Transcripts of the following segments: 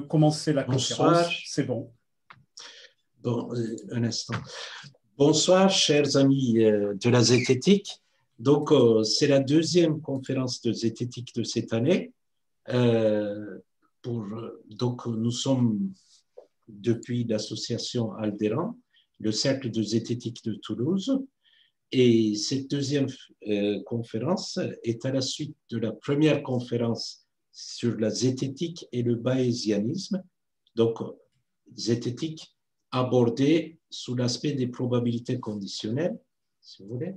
commencer la Bonsoir. conférence. C'est bon. Bon, un instant. Bonsoir, chers amis de la zététique. Donc, c'est la deuxième conférence de zététique de cette année. Donc, nous sommes depuis l'association Aldéran, le cercle de zététique de Toulouse. Et cette deuxième conférence est à la suite de la première conférence sur la zététique et le bayésianisme. Donc, zététique abordée sous l'aspect des probabilités conditionnelles, si vous voulez.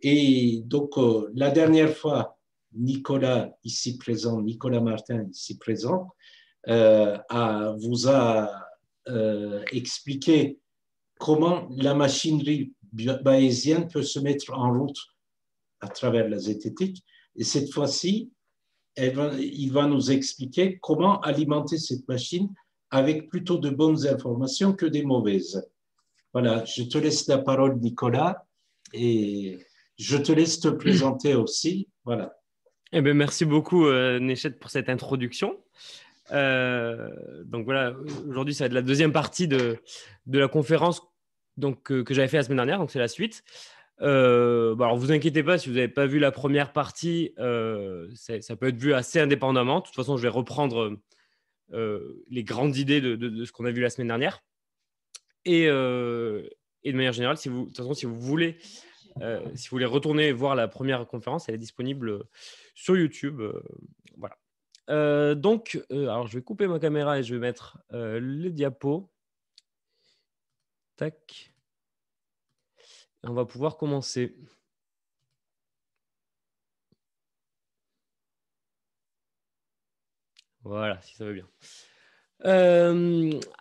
Et donc, la dernière fois, Nicolas, ici présent, Nicolas Martin, ici présent, vous a expliqué comment la machinerie bayésienne peut se mettre en route à travers la zététique. Et cette fois-ci, il va nous expliquer comment alimenter cette machine avec plutôt de bonnes informations que des mauvaises. Voilà, je te laisse la parole, Nicolas, et je te laisse te présenter aussi. Voilà. Eh bien, merci beaucoup, Néchette, pour cette introduction. Donc voilà, aujourd'hui, ça va être la deuxième partie de la conférence donc, que j'avais fait la semaine dernière, donc c'est la suite. Alors, vous inquiétez pas, si vous n'avez pas vu la première partie, ça peut être vu assez indépendamment. De toute façon, je vais reprendre les grandes idées de ce qu'on a vu la semaine dernière. Et de manière générale, de toute façon, si vous voulez retourner voir la première conférence, elle est disponible sur YouTube. Voilà. Alors, je vais couper ma caméra et je vais mettre les diapos. Tac. Et on va pouvoir commencer. Voilà, si ça va bien.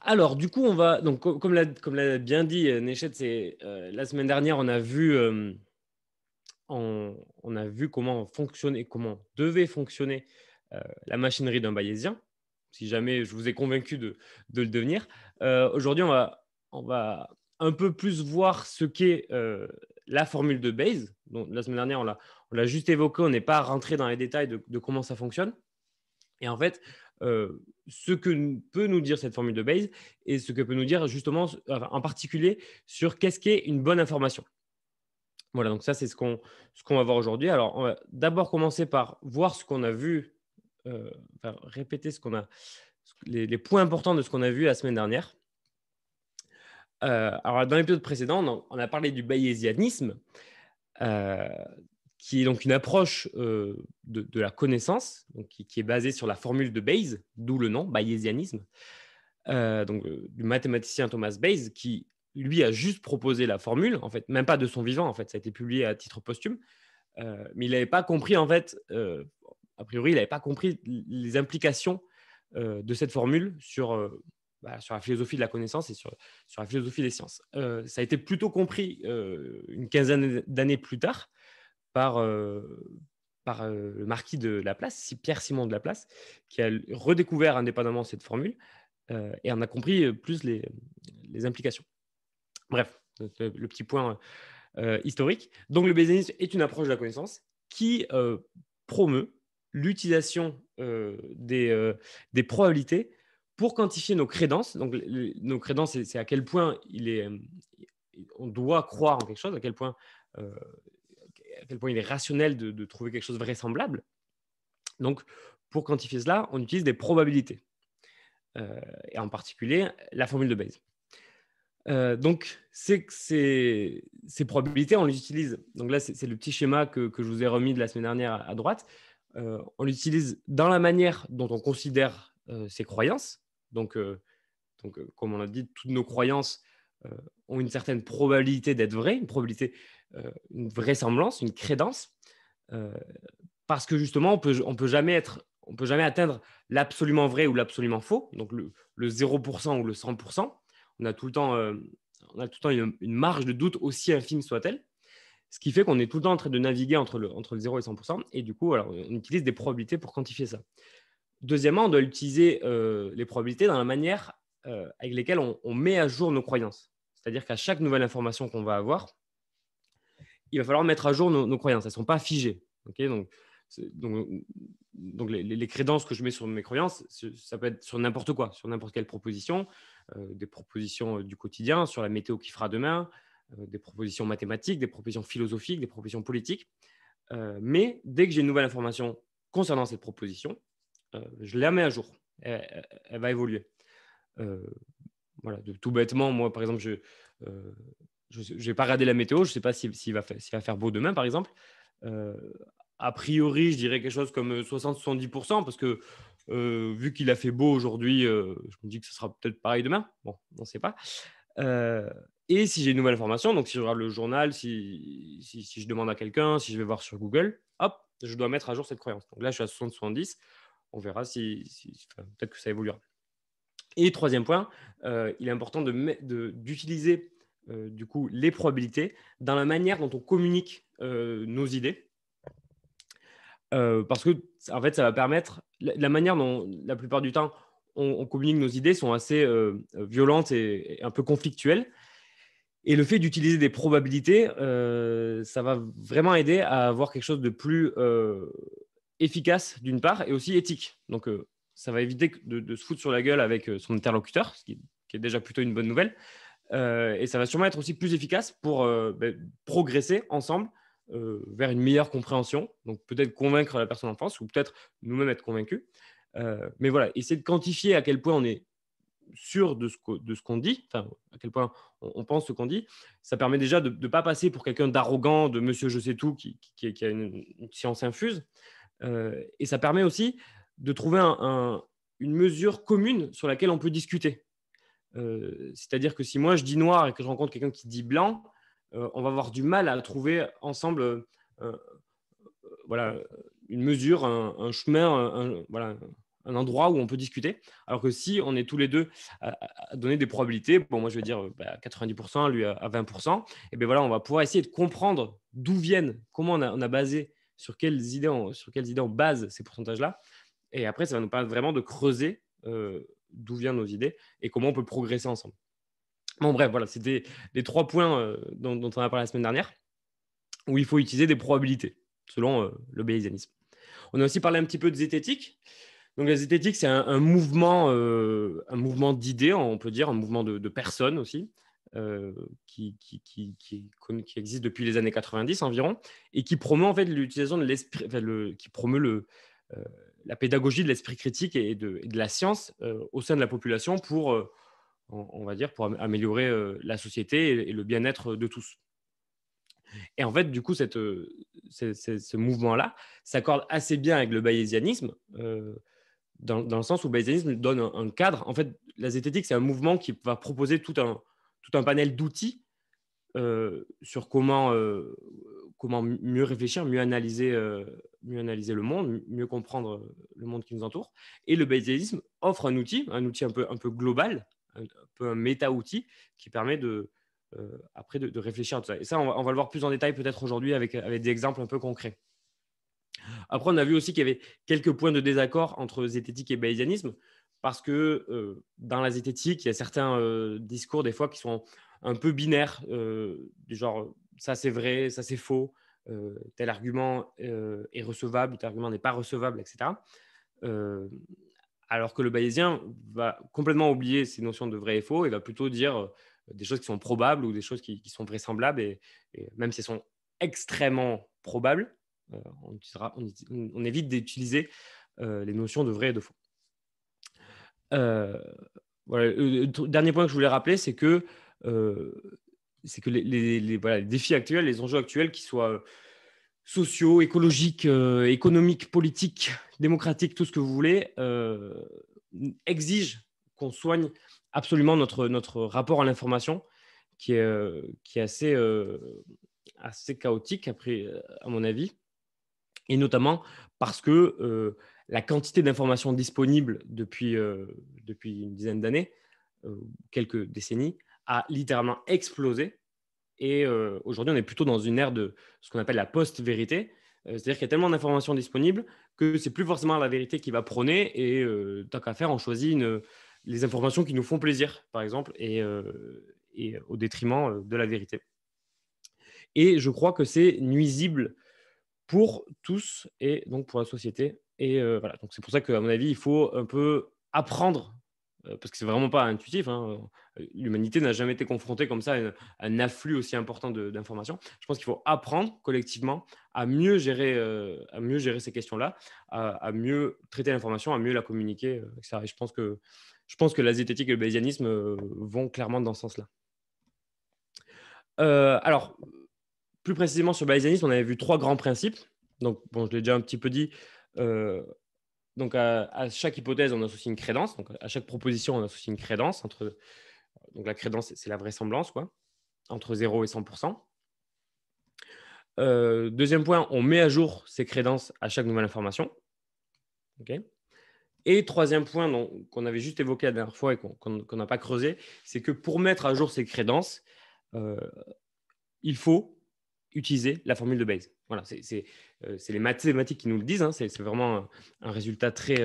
Alors, du coup, on va donc comme l'a bien dit Néchette, c'est la semaine dernière, on a vu comment fonctionnait, comment devait fonctionner la machinerie d'un bayésien. Si jamais je vous ai convaincu de le devenir, aujourd'hui, on va un peu plus voir ce qu'est la formule de Bayes. Donc, la semaine dernière, on l'a juste évoqué, on n'est pas rentré dans les détails de comment ça fonctionne. Et en fait, ce que peut nous dire cette formule de Bayes et ce que peut nous dire justement, en particulier, sur qu'est-ce qu'est une bonne information. Voilà, donc ça, c'est ce qu'on va voir aujourd'hui. Alors, on va d'abord commencer par voir ce qu'on a vu, répéter les points importants de ce qu'on a vu la semaine dernière. Alors, dans l'épisode précédent, on a parlé du bayésianisme, qui est donc une approche de la connaissance, donc qui est basée sur la formule de Bayes, d'où le nom, bayésianisme, donc du mathématicien Thomas Bayes, qui lui a juste proposé la formule, en fait, même pas de son vivant, en fait, ça a été publié à titre posthume, mais il n'avait pas compris, en fait, a priori, il n'avait pas compris les implications de cette formule sur la philosophie de la connaissance et sur la philosophie des sciences. Ça a été plutôt compris une quinzaine d'années plus tard par le marquis de Laplace, Pierre-Simon de Laplace, qui a redécouvert indépendamment cette formule et en a compris plus les implications. Bref, le petit point historique. Donc, le bayésianisme est une approche de la connaissance qui promeut l'utilisation des probabilités pour quantifier nos crédences. Donc, nos crédences, c'est à quel point on doit croire en quelque chose, à quel point il est rationnel de trouver quelque chose de vraisemblable. Donc, pour quantifier cela, on utilise des probabilités, et en particulier la formule de Bayes. Donc, ces probabilités, on les utilise. Donc là, c'est le petit schéma que je vous ai remis de la semaine dernière à droite. On l'utilise dans la manière dont on considère ses croyances. Donc, comme on l'a dit, toutes nos croyances ont une certaine probabilité d'être vraies, une probabilité, une vraisemblance, une crédence, parce que justement, on peut jamais atteindre l'absolument vrai ou l'absolument faux, donc le 0% ou le 100%. On a tout le temps une marge de doute aussi infime soit-elle, ce qui fait qu'on est tout le temps en train de naviguer entre le 0 et 100%, et du coup, alors, on utilise des probabilités pour quantifier ça. Deuxièmement, on doit utiliser les probabilités dans la manière avec lesquelles on met à jour nos croyances. C'est-à-dire qu'à chaque nouvelle information qu'on va avoir, il va falloir mettre à jour nos croyances. Elles ne sont pas figées. Okay, donc, Donc les crédences que je mets sur mes croyances, ça peut être sur n'importe quoi, sur n'importe quelle proposition, des propositions du quotidien, sur la météo qui fera demain, des propositions mathématiques, des propositions philosophiques, des propositions politiques. Mais dès que j'ai une nouvelle information concernant cette proposition, je la mets à jour. Elle va évoluer. Voilà, tout bêtement, moi, par exemple, je vais pas regarder la météo, je ne sais pas s'il va faire beau demain, par exemple. A priori, je dirais quelque chose comme 60-70%, parce que vu qu'il a fait beau aujourd'hui, je me dis que ce sera peut-être pareil demain. Bon, on ne sait pas. Et si j'ai une nouvelle information, donc si je regarde le journal, si je demande à quelqu'un, si je vais voir sur Google, hop, je dois mettre à jour cette croyance. Donc là, je suis à 60-70. On verra peut-être que ça évoluera. Et troisième point, il est important d'utiliser du coup les probabilités dans la manière dont on communique nos idées. Parce que en fait, ça va permettre la manière dont la plupart du temps on communique nos idées sont assez violentes et un peu conflictuelles. Et le fait d'utiliser des probabilités, ça va vraiment aider à avoir quelque chose de plus efficace d'une part et aussi éthique. Donc, ça va éviter de se foutre sur la gueule avec son interlocuteur, ce qui est déjà plutôt une bonne nouvelle. Et ça va sûrement être aussi plus efficace pour progresser ensemble vers une meilleure compréhension. Donc, peut-être convaincre la personne en face ou peut-être nous-mêmes être convaincus. Mais voilà, essayer de quantifier à quel point on est sûr de ce qu'on dit, enfin, à quel point on pense ce qu'on dit, ça permet déjà de ne pas passer pour quelqu'un d'arrogant, de monsieur je sais tout, qui a une science infuse. Et ça permet aussi de trouver une mesure commune sur laquelle on peut discuter. C'est-à-dire que si moi je dis noir et que je rencontre quelqu'un qui dit blanc, on va avoir du mal à trouver ensemble voilà, une mesure, un chemin, voilà, un endroit où on peut discuter. Alors que si on est tous les deux à donner des probabilités, bon, moi je vais dire 90%, lui à 20%, et bien voilà, on va pouvoir essayer de comprendre d'où viennent, comment on a basé, sur quelles idées on base ces pourcentages-là. Et après, ça va nous permettre vraiment de creuser d'où viennent nos idées et comment on peut progresser ensemble. Bon, bref, voilà, c'était les 3 points dont on a parlé la semaine dernière, où il faut utiliser des probabilités, selon le bayésianisme. On a aussi parlé un petit peu de zététique. Donc, la zététique, c'est un mouvement d'idées, on peut dire, un mouvement de personnes aussi, qui existe depuis les années 90 environ, et qui promeut en fait l'utilisation de l'esprit, qui promeut la pédagogie de l'esprit critique et de la science au sein de la population pour, on va dire, pour améliorer la société et le bien-être de tous. Et en fait, du coup, ce mouvement-là s'accorde assez bien avec le bayésianisme, dans le sens où le bayésianisme donne un cadre. En fait, la zététique, c'est un mouvement qui va proposer tout un panel d'outils sur comment mieux réfléchir, mieux analyser le monde, mieux comprendre le monde qui nous entoure. Et le bayésianisme offre un outil un peu global, un peu un méta-outil qui permet après de réfléchir à tout ça. Et ça, on va le voir plus en détail peut-être aujourd'hui avec des exemples un peu concrets. Après, on a vu aussi qu'il y avait quelques points de désaccord entre zététique et bayésianisme, parce que dans la zététique, il y a certains discours des fois qui sont un peu binaires, du genre ça c'est vrai, ça c'est faux, tel argument est recevable, tel argument n'est pas recevable, etc. Alors que le bayésien va complètement oublier ces notions de vrai et faux et va plutôt dire des choses qui sont probables ou des choses qui sont vraisemblables, et même si elles sont extrêmement probables, on évite d'utiliser les notions de vrai et de faux. Voilà. Le dernier point que je voulais rappeler, c'est que les défis actuels, les enjeux actuels, qu'ils soient sociaux, écologiques, économiques, politiques, démocratiques, tout ce que vous voulez, exigent qu'on soigne absolument notre rapport à l'information, qui est assez chaotique, après, à mon avis, et notamment parce que la quantité d'informations disponibles depuis une dizaine d'années, quelques décennies, a littéralement explosé. Et aujourd'hui, on est plutôt dans une ère de ce qu'on appelle la post-vérité. C'est-à-dire qu'il y a tellement d'informations disponibles que ce n'est plus forcément la vérité qui va prôner. Et tant qu'à faire, on choisit les informations qui nous font plaisir, par exemple, et au détriment de la vérité. Et je crois que c'est nuisible pour tous et donc pour la société. Et voilà, donc c'est pour ça qu'à mon avis, il faut un peu apprendre, parce que c'est vraiment pas intuitif, hein. L'humanité n'a jamais été confrontée comme ça à un afflux aussi important d'informations. Je pense qu'il faut apprendre collectivement à mieux gérer ces questions-là, à mieux traiter l'information, à mieux la communiquer, etc. Et je pense que la zététique et le bayésianisme vont clairement dans ce sens-là. Alors, plus précisément sur le bayésianisme, on avait vu 3 grands principes. Donc, bon, je l'ai déjà un petit peu dit. Donc, à chaque hypothèse, on associe une crédence. Donc, à chaque proposition, on associe une crédence. Donc, la crédence, c'est la vraisemblance, quoi, entre 0 et 100%. Deuxième point, on met à jour ces crédences à chaque nouvelle information. Okay. Et troisième point qu'on avait juste évoqué la dernière fois et qu'on n'a pas creusé, c'est que pour mettre à jour ces crédences, il faut utiliser la formule de Bayes. Voilà, c'est les mathématiques qui nous le disent, hein, c'est vraiment un résultat très,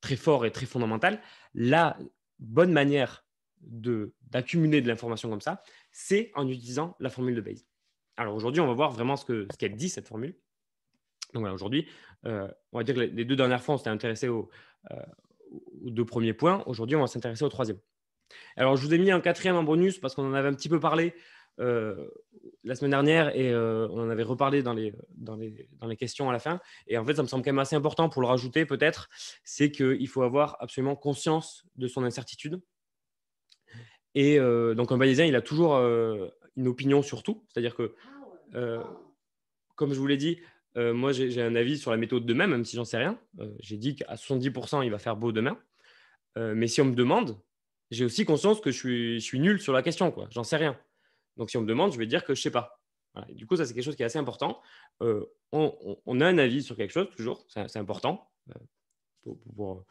très fort et très fondamental. La bonne manière d'accumuler de l'information comme ça, c'est en utilisant la formule de Bayes. Alors aujourd'hui, on va voir vraiment ce qu'elle dit, cette formule. Donc voilà, aujourd'hui, on va dire que les 2 dernières fois, on s'était intéressé aux 2 premiers points. Aujourd'hui, on va s'intéresser au 3e. Alors, je vous ai mis un 4e en bonus parce qu'on en avait un petit peu parlé la semaine dernière et on en avait reparlé dans les questions à la fin. Et en fait, ça me semble quand même assez important pour le rajouter peut-être, c'est qu'il faut avoir absolument conscience de son incertitude. Et donc, un bayésien, il a toujours une opinion sur tout. C'est-à-dire que, comme je vous l'ai dit, moi, j'ai un avis sur la méthode demain, même si j'en sais rien. J'ai dit qu'à 70%, il va faire beau demain. Mais si on me demande, j'ai aussi conscience que je suis nul sur la question, quoi. J'en sais rien. Donc, si on me demande, je vais dire que je ne sais pas. Voilà. Du coup, ça, c'est quelque chose qui est assez important. On a un avis sur quelque chose, toujours. C'est important pour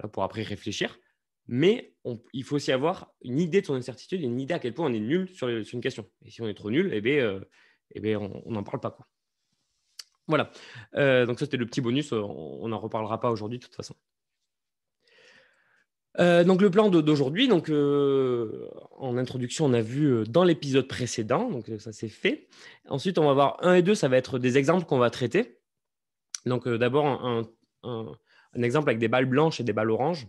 après réfléchir. Mais il faut aussi avoir une idée de son incertitude et une idée à quel point on est nul sur une question. Et si on est trop nul, on n'en parle pas, quoi. Voilà. Donc, ça, c'était le petit bonus. On n'en reparlera pas aujourd'hui, de toute façon. Donc le plan d'aujourd'hui, donc en introduction, on a vu dans l'épisode précédent, donc ça c'est fait. Ensuite, on va voir 1 et 2, ça va être des exemples qu'on va traiter. Donc d'abord un exemple avec des balles blanches et des balles oranges,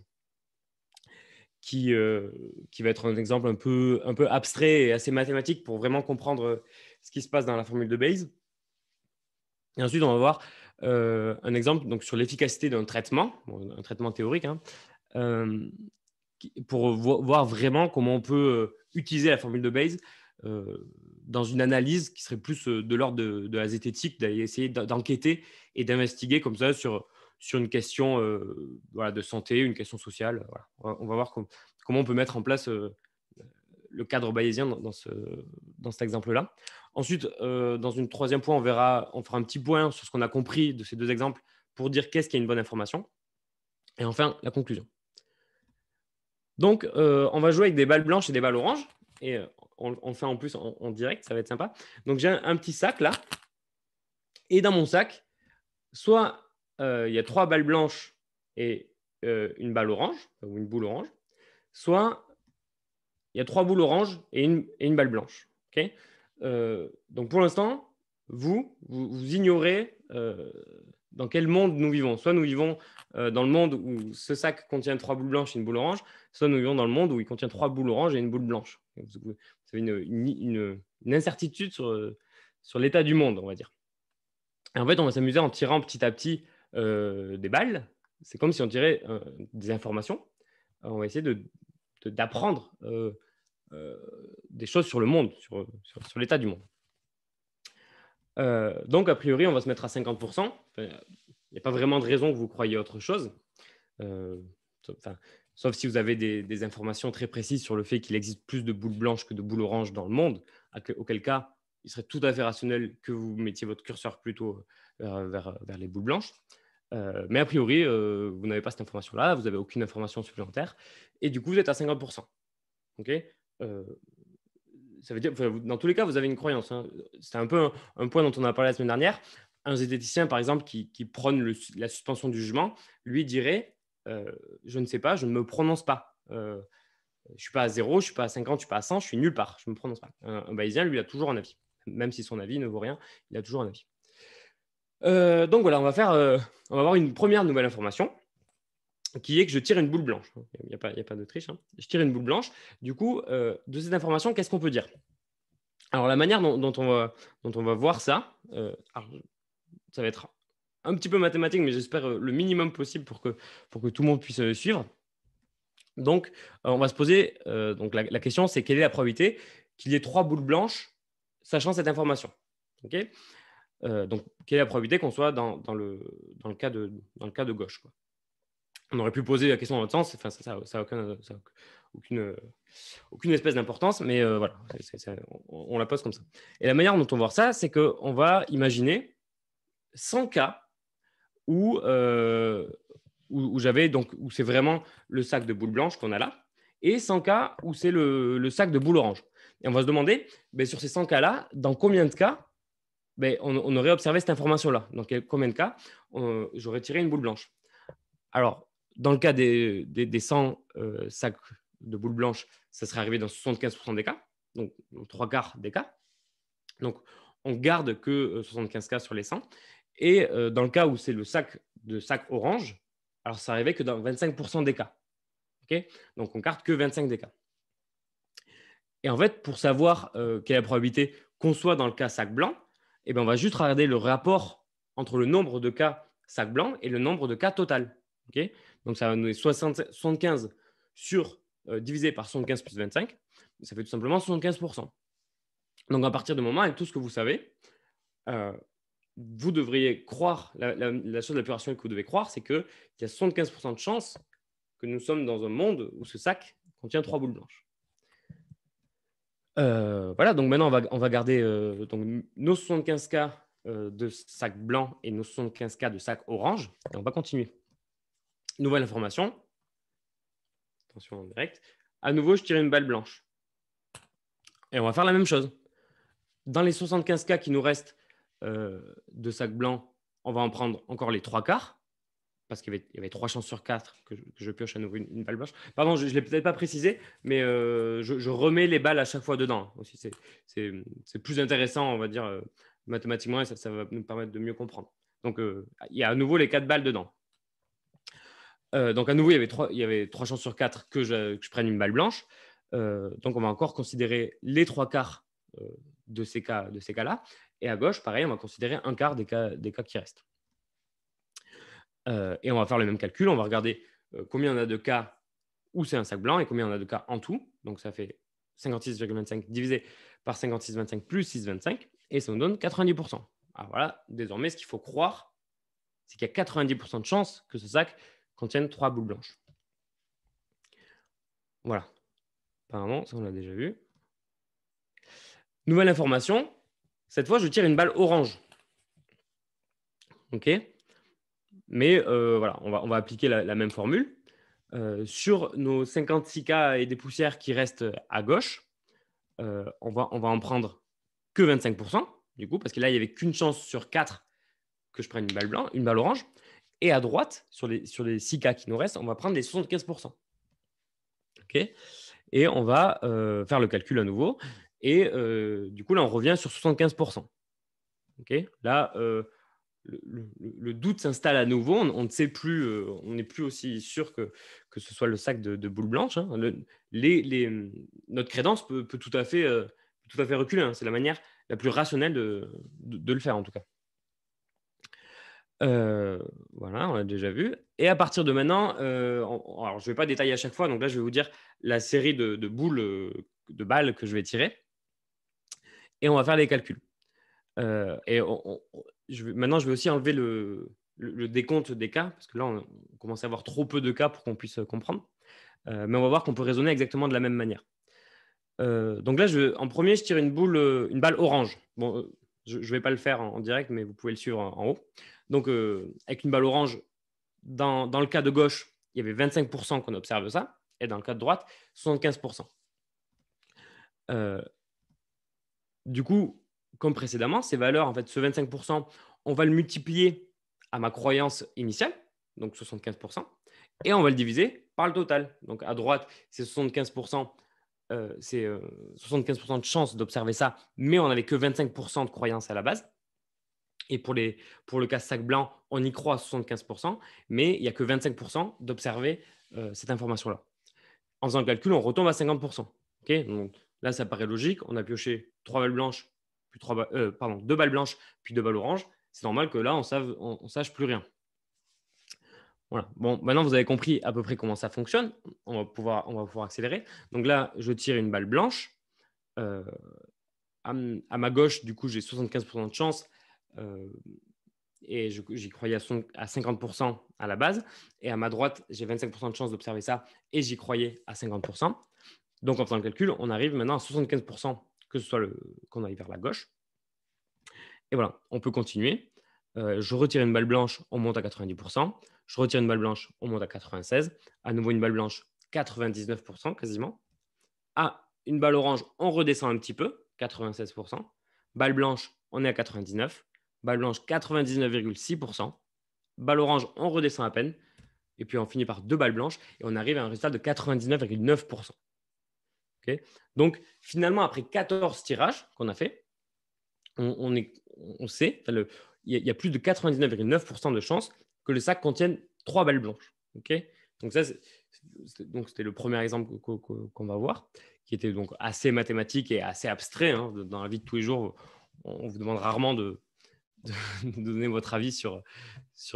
qui va être un exemple un peu abstrait et assez mathématique pour vraiment comprendre ce qui se passe dans la formule de Bayes. Et ensuite, on va voir un exemple donc, sur l'efficacité d'un traitement, un traitement théorique, hein, pour voir vraiment comment on peut utiliser la formule de Bayes dans une analyse qui serait plus de l'ordre de la zététique, d'aller essayer d'enquêter et d'investiguer comme ça sur une question de santé, une question sociale. Voilà. On va voir comment on peut mettre en place le cadre bayésien dans cet exemple-là. Ensuite, dans une 3e point, on fera un petit point sur ce qu'on a compris de ces 2 exemples pour dire qu'est-ce qui est une bonne information. Et enfin, la conclusion. Donc, on va jouer avec des balles blanches et des balles oranges. Et on le fait en plus en direct, ça va être sympa. Donc, j'ai un petit sac là. Et dans mon sac, soit il y a 3 balles blanches et une balle orange, ou une boule orange, soit il y a 3 boules oranges et une balle blanche. Okay. Donc, pour l'instant, vous ignorez dans quel monde nous vivons. Soit nous vivons dans le monde où ce sac contient 3 boules blanches et une boule orange, soit nous vivons dans le monde où il contient 3 boules oranges et une boule blanche. Vous avez une incertitude sur l'état du monde, on va dire. Et en fait, on va s'amuser en tirant petit à petit des balles. C'est comme si on tirait des informations. On va essayer d'apprendre des choses sur le monde, sur l'état du monde. Donc, a priori, on va se mettre à 50%. Il n'y a pas vraiment de raison que vous croyiez autre chose. Sauf si vous avez des informations très précises sur le fait qu'il existe plus de boules blanches que de boules oranges dans le monde, auquel cas, il serait tout à fait rationnel que vous mettiez votre curseur plutôt vers les boules blanches. Mais a priori, vous n'avez pas cette information-là, vous n'avez aucune information supplémentaire, et du coup, vous êtes à 50%. Okay, ça veut dire, dans tous les cas, vous avez une croyance. Hein. C'est un peu un point dont on a parlé la semaine dernière. Un zététicien, par exemple, qui prône la suspension du jugement, lui dirait je ne sais pas, je ne me prononce pas. Je ne suis pas à 0, je ne suis pas à 50, je ne suis pas à 100, je suis nulle part, je ne me prononce pas. Un bayésien, lui, a toujours un avis. Même si son avis ne vaut rien, il a toujours un avis. Donc voilà, on va avoir une première nouvelle information qui est que je tire une boule blanche. Il n'y a pas de triche, hein. Je tire une boule blanche. Du coup, de cette information, qu'est-ce qu'on peut dire? Alors, la manière dont on va voir ça, ça va être un petit peu mathématique, mais j'espère le minimum possible pour que tout le monde puisse suivre. Donc, on va se poser, donc la question, c'est quelle est la probabilité qu'il y ait 3 boules blanches sachant cette information. Okay, donc, quelle est la probabilité qu'on soit dans le cas de gauche, quoi. On aurait pu poser la question dans l'autre sens, enfin, ça n'a aucune espèce d'importance, mais voilà, on la pose comme ça. Et la manière dont on va voir ça, c'est qu'on va imaginer 100 cas où c'est vraiment le sac de boules blanches qu'on a là, et 100 cas où c'est le sac de boules oranges. Et on va se demander, sur ces 100 cas-là, dans combien de cas on aurait observé cette information-là? Dans combien de cas j'aurais tiré une boule blanche? Alors, dans le cas des 100 sacs de boules blanches, ça serait arrivé dans 75% des cas, donc 3 quarts des cas. Donc, on garde que 75 cas sur les 100. Et dans le cas où c'est le sac orange, alors ça arrivait que dans 25% des cas. Okay, donc, on garde que 25 des cas. Et en fait, pour savoir quelle est la probabilité qu'on soit dans le cas sac blanc, on va juste regarder le rapport entre le nombre de cas sac blanc et le nombre de cas total. Okay, donc, ça va nous donner 75 divisé par 75 plus 25. Ça fait tout simplement 75%. Donc, à partir du moment, avec tout ce que vous savez, vous devriez croire, la chose la plus rationnelle que vous devez croire, c'est qu'il y a 75% de chances que nous sommes dans un monde où ce sac contient 3 boules blanches. Voilà, donc maintenant, on va garder donc, nos 75 cas de sac blanc et nos 75 cas de sac orange. Et on va continuer. Nouvelle information. Attention en direct. À nouveau, je tire une balle blanche. Et on va faire la même chose. Dans les 75 cas qui nous restent de sac blanc, on va en prendre encore les 3 quarts, parce qu'il y avait 3 chances sur 4 que je pioche à nouveau une balle blanche. Pardon, je ne l'ai peut-être pas précisé, mais je remets les balles à chaque fois dedans. Aussi, c'est plus intéressant, on va dire, mathématiquement, et ça va nous permettre de mieux comprendre. Donc, il y a à nouveau les 4 balles dedans. Donc, à nouveau, il y avait 3 chances sur 4 que je prenne une balle blanche. Donc, on va encore considérer les 3 quarts de ces cas-là. Et à gauche, pareil, on va considérer un quart des cas qui restent. Et on va faire le même calcul. On va regarder combien on a de cas où c'est un sac blanc et combien on a de cas en tout. Donc, ça fait 56,25 divisé par 56,25 plus 6,25. Et ça nous donne 90%. Alors voilà, désormais, ce qu'il faut croire, c'est qu'il y a 90% de chances que ce sac contienne 3 boules blanches. Voilà. Apparemment, ça, on l'a déjà vu. Nouvelle information. Cette fois, je tire une balle orange. OK. Mais voilà, on va appliquer la même formule. Sur nos 56 cas et des poussières qui restent à gauche, on va en prendre que 25%, du coup, parce que là, il n'y avait qu'une chance sur 4 que je prenne une balle orange. Et à droite, sur les 6 cas qui nous restent, on va prendre les 75%. OK. Et on va faire le calcul à nouveau. Et du coup, là, on revient sur 75%. OK. Là, le doute s'installe à nouveau. On ne sait plus, on n'est plus aussi sûr que ce soit le sac de boules blanches. Hein. Notre crédence peut tout à fait reculer. Hein. C'est la manière la plus rationnelle de le faire, en tout cas. Voilà, on l'a déjà vu. Et à partir de maintenant, alors je ne vais pas détailler à chaque fois. Donc là, je vais vous dire la série de boules, de balles que je vais tirer. Et on va faire les calculs. Et maintenant, je vais aussi enlever le décompte des cas, parce que là, on commence à avoir trop peu de cas pour qu'on puisse comprendre. Mais on va voir qu'on peut raisonner exactement de la même manière. Donc là, en premier, je tire une balle orange. Bon, je ne vais pas le faire en direct, mais vous pouvez le suivre en haut. Donc, avec une balle orange, dans le cas de gauche, il y avait 25% qu'on observe ça, et dans le cas de droite, 75%. Du coup, comme précédemment, ces valeurs, en fait, ce 25%, on va le multiplier à ma croyance initiale, donc 75%, et on va le diviser par le total. Donc, à droite, c'est 75%, c'est 75% de chance d'observer ça, mais on n'avait que 25% de croyance à la base. Et pour le cas sac blanc, on y croit à 75%, mais il n'y a que 25% d'observer cette information-là. En faisant le calcul, on retombe à 50%. Ok, donc là, ça paraît logique. On a pioché 3 balles blanches, puis 2 balles blanches, puis 2 balles oranges. C'est normal que là, on sache plus rien. Voilà. Bon, maintenant, vous avez compris à peu près comment ça fonctionne. On va pouvoir accélérer. Donc là, je tire une balle blanche. Euh, à ma gauche, du coup, j'ai 75% de chance. Et j'y croyais à 50% à la base. Et à ma droite, j'ai 25% de chance d'observer ça et j'y croyais à 50%. Donc, en faisant le calcul, on arrive maintenant à 75% que ce soit qu'on aille vers la gauche. Et voilà, on peut continuer. Je retire une balle blanche, on monte à 90%. Je retire une balle blanche, on monte à 96%. À nouveau, une balle blanche, 99% quasiment. Ah, une balle orange, on redescend un petit peu, 96%. Balle blanche, on est à 99%. Balle blanche, 99,6%. Balle orange, on redescend à peine. Et puis, on finit par 2 balles blanches et on arrive à un résultat de 99,9%. Okay, donc, finalement, après 14 tirages qu'on a fait, on sait, il y a plus de 99,9% de chances que le sac contienne 3 balles blanches. Okay, donc, c'était le premier exemple qu'on va voir, qui était donc assez mathématique et assez abstrait. Hein. Dans la vie de tous les jours, on vous demande rarement de donner votre avis sur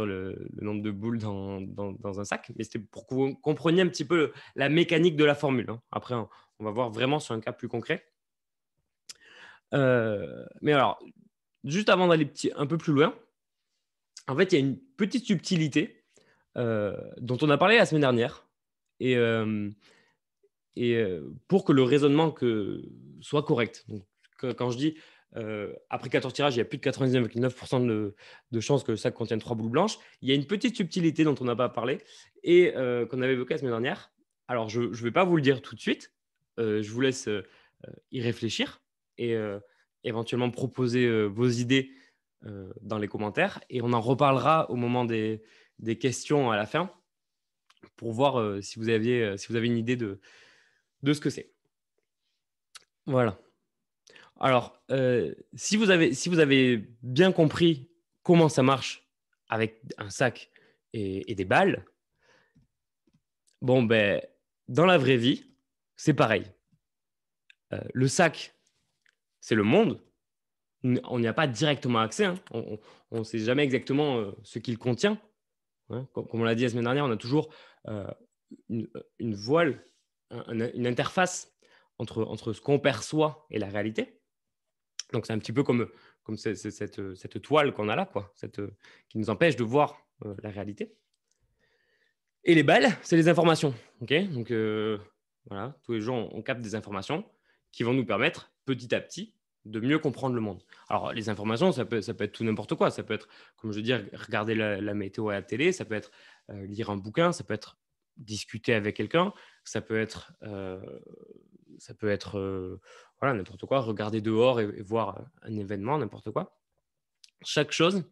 le nombre de boules dans un sac. Mais c'était pour que vous compreniez un petit peu la mécanique de la formule. Hein. Après, on va voir vraiment sur un cas plus concret. Mais alors, juste avant d'aller un peu plus loin, en fait, il y a une petite subtilité dont on a parlé la semaine dernière. Et pour que le raisonnement soit correct. Donc, quand je dis après 14 tirages, il y a plus de 99,9% de chances que le sac contienne 3 boules blanches, il y a une petite subtilité dont on n'a pas parlé et qu'on avait évoquée la semaine dernière. Alors, je ne vais pas vous le dire tout de suite. Je vous laisse y réfléchir et éventuellement proposer vos idées dans les commentaires. Et on en reparlera au moment des questions à la fin pour voir si vous avez une idée de ce que c'est. Voilà. Alors, si vous avez bien compris comment ça marche avec un sac et des balles, bon, ben, dans la vraie vie, c'est pareil. Le sac, c'est le monde. On n'y a pas directement accès. Hein. On ne sait jamais exactement ce qu'il contient. Hein. Comme on l'a dit la semaine dernière, on a toujours une voile, une interface entre ce qu'on perçoit et la réalité. Donc, c'est un petit peu comme cette toile qu'on a là, quoi, qui nous empêche de voir la réalité. Et les balles, c'est les informations. Okay, donc, voilà, tous les jours, on capte des informations qui vont nous permettre, petit à petit, de mieux comprendre le monde. Alors, les informations, ça peut être tout n'importe quoi. Ça peut être, comme je veux dire, regarder la météo à la télé. Ça peut être lire un bouquin. Ça peut être discuter avec quelqu'un. Ça peut être voilà, n'importe quoi, regarder dehors et voir un événement, n'importe quoi. Chaque chose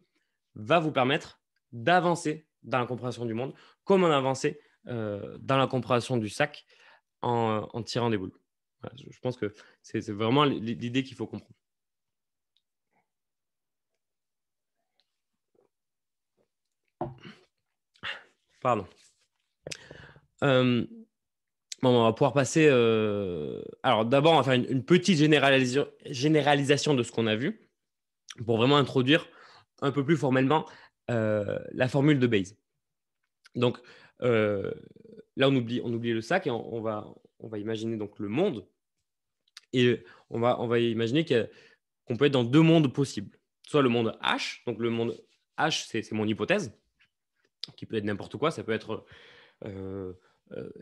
va vous permettre d'avancer dans la compréhension du monde, comme on a avancé dans la compréhension du sac en tirant des boules. Voilà, je pense que c'est vraiment l'idée qu'il faut comprendre. Pardon. Bon, on va pouvoir passer. Alors, d'abord, on va faire une petite généralisation de ce qu'on a vu pour vraiment introduire un peu plus formellement la formule de Bayes. Donc, là, on oublie le sac et on va imaginer donc le monde. Et on va imaginer qu'on peut être dans deux mondes possibles. Soit le monde H, donc le monde H, c'est mon hypothèse, qui peut être n'importe quoi. Ça peut être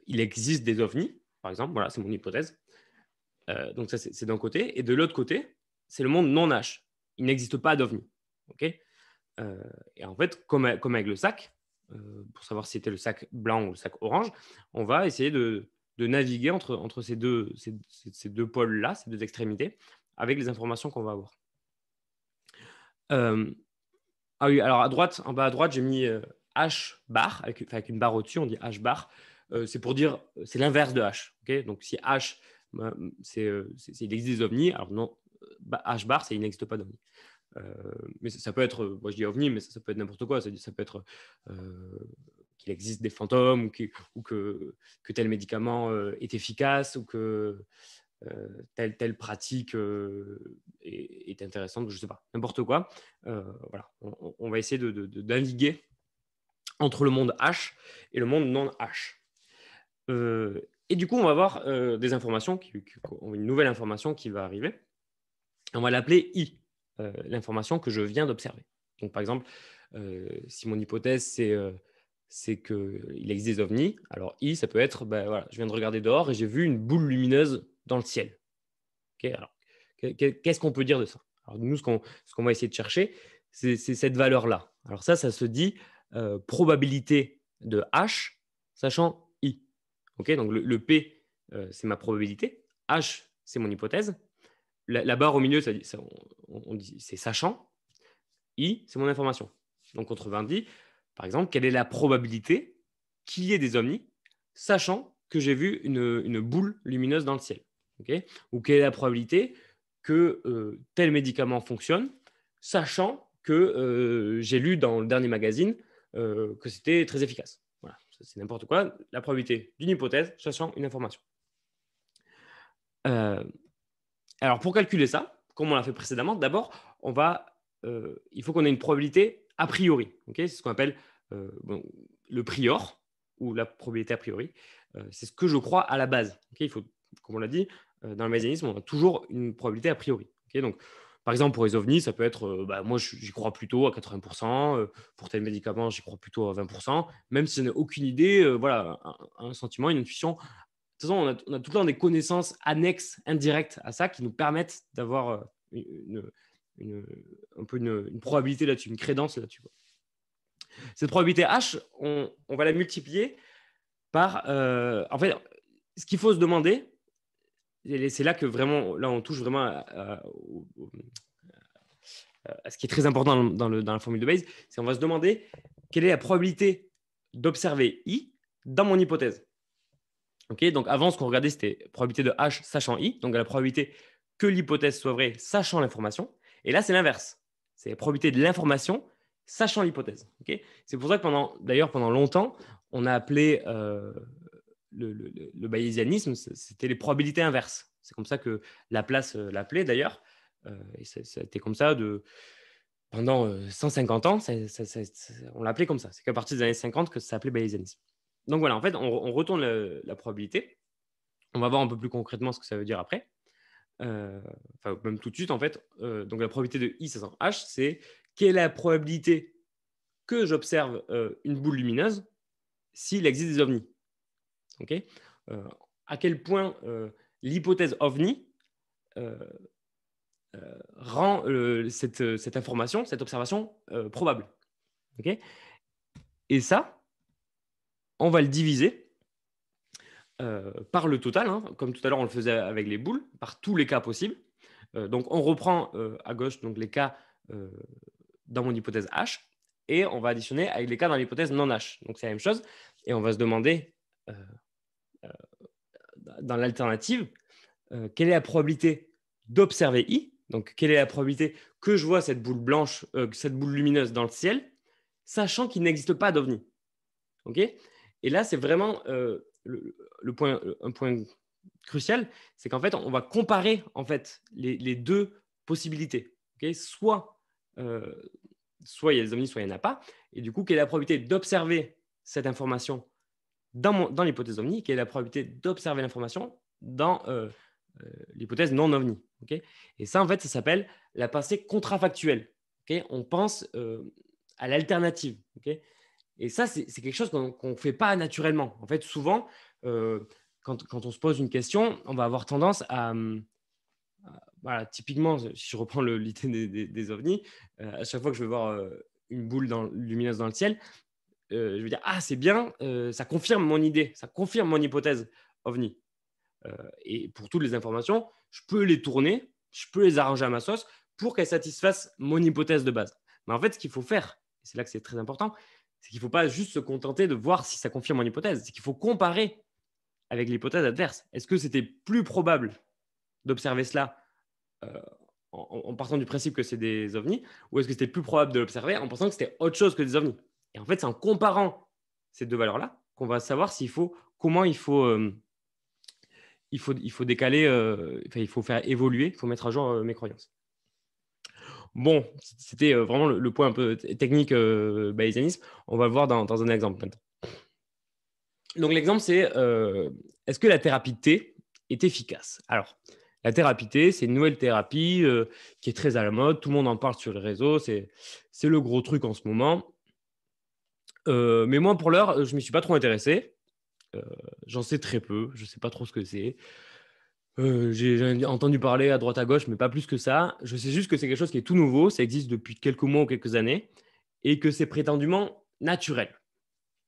il existe des ovnis, par exemple. Voilà, c'est mon hypothèse. Donc ça, c'est d'un côté. Et de l'autre côté, c'est le monde non H. Il n'existe pas d'ovnis. Okay, et en fait, comme avec le sac, pour savoir si c'était le sac blanc ou le sac orange, on va essayer de naviguer entre ces deux pôles-là, ces deux extrémités, avec les informations qu'on va avoir. Ah oui, alors en bas à droite, j'ai mis H bar, avec une barre au-dessus, on dit H bar. C'est pour dire, c'est l'inverse de H. Okay, donc si H, il existe des ovnis, alors non, H bar, c'est il n'existe pas d'ovnis. Mais ça peut être, moi je dis ovni, mais ça peut être n'importe quoi. Ça peut être qu'il existe des fantômes ou que tel médicament est efficace ou que telle pratique est intéressante, je ne sais pas, n'importe quoi. Voilà. On va essayer de naviguer entre le monde H et le monde non H. Et du coup, on va avoir des informations, une nouvelle information qui va arriver. On va l'appeler I, l'information que je viens d'observer. Donc, par exemple, si mon hypothèse, c'est qu'il existe des ovnis, alors I, ça peut être, voilà, je viens de regarder dehors et j'ai vu une boule lumineuse dans le ciel. Okay, alors, qu'est-ce qu'on peut dire de ça? Alors, nous, ce qu'on va essayer de chercher, c'est cette valeur-là. Alors ça se dit probabilité de H, sachant I. Okay, donc, le P, c'est ma probabilité. H, c'est mon hypothèse. La barre au milieu, on dit c'est sachant. I, c'est mon information. Donc, autrement dit, par exemple, quelle est la probabilité qu'il y ait des ovnis, sachant que j'ai vu une boule lumineuse dans le ciel. Okay, ou quelle est la probabilité que tel médicament fonctionne, sachant que j'ai lu dans le dernier magazine que c'était très efficace. Voilà, c'est n'importe quoi. La probabilité d'une hypothèse, sachant une information. Alors, pour calculer ça, comme on l'a fait précédemment, d'abord, il faut qu'on ait une probabilité a priori. Okay, c'est ce qu'on appelle le prior, ou la probabilité a priori. C'est ce que je crois à la base. Okay, il faut, comme on l'a dit, dans le bayésianisme, on a toujours une probabilité a priori. Okay, donc, par exemple, pour les ovnis, ça peut être, moi, j'y crois plutôt à 80%. Pour tel médicament, j'y crois plutôt à 20%. Même si je n'ai aucune idée, voilà, un sentiment, une intuition. De toute façon, on a tout le temps des connaissances annexes, indirectes à ça, qui nous permettent d'avoir un peu une probabilité là-dessus, une crédence là-dessus. Cette probabilité H, on va la multiplier par... en fait, ce qu'il faut se demander, et c'est là que vraiment, là, on touche vraiment à ce qui est très important dans la formule de Bayes, c'est qu'on va se demander quelle est la probabilité d'observer I dans mon hypothèse. Okay, donc avant, ce qu'on regardait, c'était probabilité de H sachant I, donc la probabilité que l'hypothèse soit vraie sachant l'information. Et là, c'est l'inverse. C'est la probabilité de l'information sachant l'hypothèse. Okay, c'est pour ça que d'ailleurs, pendant longtemps, on a appelé le bayésianisme, c'était les probabilités inverses. C'est comme ça que Laplace l'appelait d'ailleurs. Et ça a été comme ça pendant 150 ans. On l'appelait comme ça. C'est qu'à partir des années 50 que ça s'appelait bayésianisme. Donc voilà, en fait, on retourne la probabilité. On va voir un peu plus concrètement ce que ça veut dire après. Enfin, même tout de suite, en fait. Donc la probabilité de I sachant H, c'est quelle est la probabilité que j'observe une boule lumineuse s'il existe des ovnis. Okay, à quel point l'hypothèse ovni rend cette information, cette observation probable. Okay, et ça, on va le diviser par le total, hein, comme tout à l'heure on le faisait avec les boules, par tous les cas possibles. Donc on reprend à gauche donc, les cas dans mon hypothèse H et on va additionner avec les cas dans l'hypothèse non H. Donc c'est la même chose et on va se demander dans l'alternative quelle est la probabilité d'observer I, donc quelle est la probabilité que je vois cette boule blanche, cette boule lumineuse dans le ciel, sachant qu'il n'existe pas d'ovni. Okay, et là c'est vraiment un point crucial, c'est qu'en fait, on va comparer en fait, les deux possibilités. Okay, soit il y a des ovnis, soit il n'y en a pas. Et du coup, quelle est la probabilité d'observer cette information dans l'hypothèse ovni? Quelle est la probabilité d'observer l'information dans l'hypothèse non ovni? Okay, et ça, en fait, ça s'appelle la pensée contrafactuelle. Okay, on pense à l'alternative. Okay, et ça, c'est quelque chose qu'on ne fait pas naturellement. En fait, souvent, quand on se pose une question, on va avoir tendance voilà, typiquement, si je reprends l'idée des ovnis, à chaque fois que je vais voir une boule lumineuse dans le ciel, je vais dire « Ah, c'est bien, ça confirme mon idée, ça confirme mon hypothèse ovni. » Et pour toutes les informations, je peux les tourner, je peux les arranger à ma sauce pour qu'elles satisfassent mon hypothèse de base. Mais en fait, ce qu'il faut faire, et c'est là que c'est très important, c'est qu'il ne faut pas juste se contenter de voir si ça confirme mon hypothèse. C'est qu'il faut comparer avec l'hypothèse adverse. Est-ce que c'était plus probable d'observer cela en partant du principe que c'est des ovnis, ou est-ce que c'était plus probable de l'observer en pensant que c'était autre chose que des ovnis? Et en fait, c'est en comparant ces deux valeurs-là qu'on va savoir comment il faut décaler, il faut faire évoluer, il faut mettre à jour mes croyances. Bon, c'était vraiment le point un peu technique bayésianisme. On va le voir dans un exemple maintenant. Donc l'exemple, c'est est-ce que la thérapie T est efficace? Alors, la thérapie T, c'est une nouvelle thérapie qui est très à la mode. Tout le monde en parle sur les réseaux. C'est le gros truc en ce moment. Mais moi, pour l'heure, je ne m'y suis pas trop intéressé. J'en sais très peu. Je ne sais pas trop ce que c'est. J'ai entendu parler à droite à gauche, mais pas plus que ça. Je sais juste que c'est quelque chose qui est tout nouveau. Ça existe depuis quelques mois ou quelques années. Et que c'est prétendument naturel.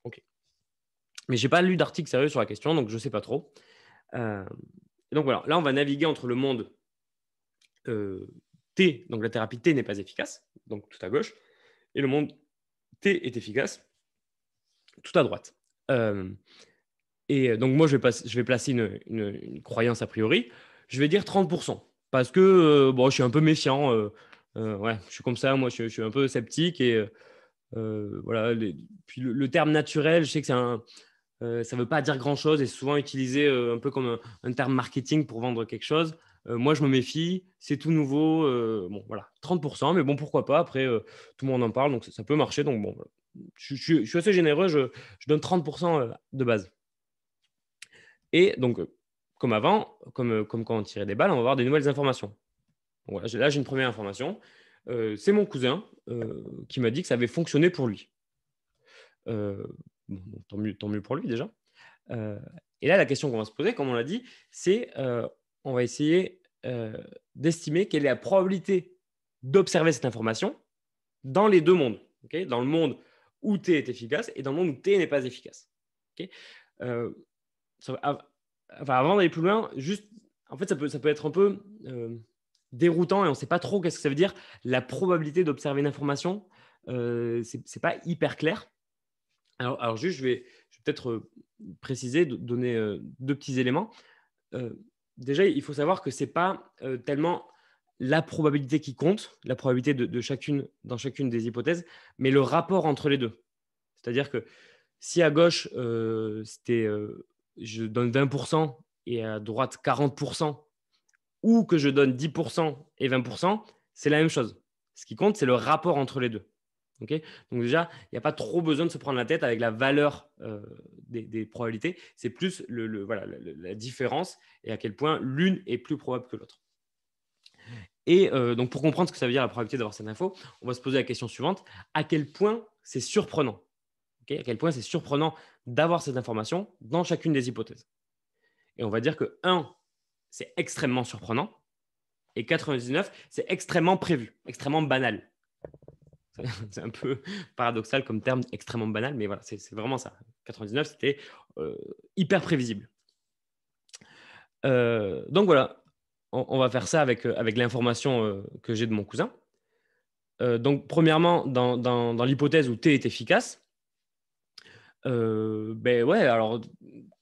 OK. Mais je n'ai pas lu d'article sérieux sur la question, donc je ne sais pas trop. Donc voilà, là, on va naviguer entre le monde T, donc la thérapie T n'est pas efficace, donc tout à gauche, et le monde T est efficace, tout à droite. Et donc moi, je vais placer une croyance a priori. Je vais dire 30%, parce que bon, je suis un peu méfiant. Ouais, je suis comme ça, moi, je suis un peu sceptique. Et voilà, puis le terme naturel, je sais que ça ne veut pas dire grand-chose et c'est souvent utilisé un peu comme un terme marketing pour vendre quelque chose. Moi, je me méfie, c'est tout nouveau. Bon, voilà, 30%, mais bon, pourquoi pas. Après, tout le monde en parle, donc ça peut marcher. Donc, bon, voilà. Je suis assez généreux, je donne 30% de base. Et donc, comme avant, comme quand on tirait des balles, on va avoir des nouvelles informations. Donc, voilà, là, j'ai une première information. C'est mon cousin qui m'a dit que ça avait fonctionné pour lui. Bon, tant mieux pour lui déjà. Et là, la question qu'on va se poser, comme on l'a dit, c'est on va essayer d'estimer quelle est la probabilité d'observer cette information dans les deux mondes. Okay, dans le monde où T est efficace et dans le monde où T n'est pas efficace. Okay, avant d'aller plus loin, juste, en fait, ça peut être un peu déroutant et on ne sait pas trop qu'est-ce que ça veut dire. La probabilité d'observer une information, ce n'est pas hyper clair. Alors juste, je vais peut-être préciser, donner deux petits éléments. Déjà, il faut savoir que ce n'est pas tellement la probabilité qui compte, la probabilité dans chacune des hypothèses, mais le rapport entre les deux. C'est-à-dire que si à gauche, je donne 20% et à droite 40%, ou que je donne 10% et 20%, c'est la même chose. Ce qui compte, c'est le rapport entre les deux. Okay, donc déjà, il n'y a pas trop besoin de se prendre la tête avec la valeur des probabilités. C'est plus voilà, la différence et à quel point l'une est plus probable que l'autre. Et donc, pour comprendre ce que ça veut dire la probabilité d'avoir cette info, on va se poser la question suivante. À quel point c'est surprenant? Okay, à quel point c'est surprenant d'avoir cette information dans chacune des hypothèses? Et on va dire que 1, c'est extrêmement surprenant. Et 99, c'est extrêmement prévu, extrêmement banal. C'est un peu paradoxal comme terme, extrêmement banal, mais voilà, c'est vraiment ça. 99, c'était hyper prévisible. Donc voilà, on va faire ça avec l'information que j'ai de mon cousin. Donc premièrement, dans l'hypothèse où T est efficace, ben ouais, alors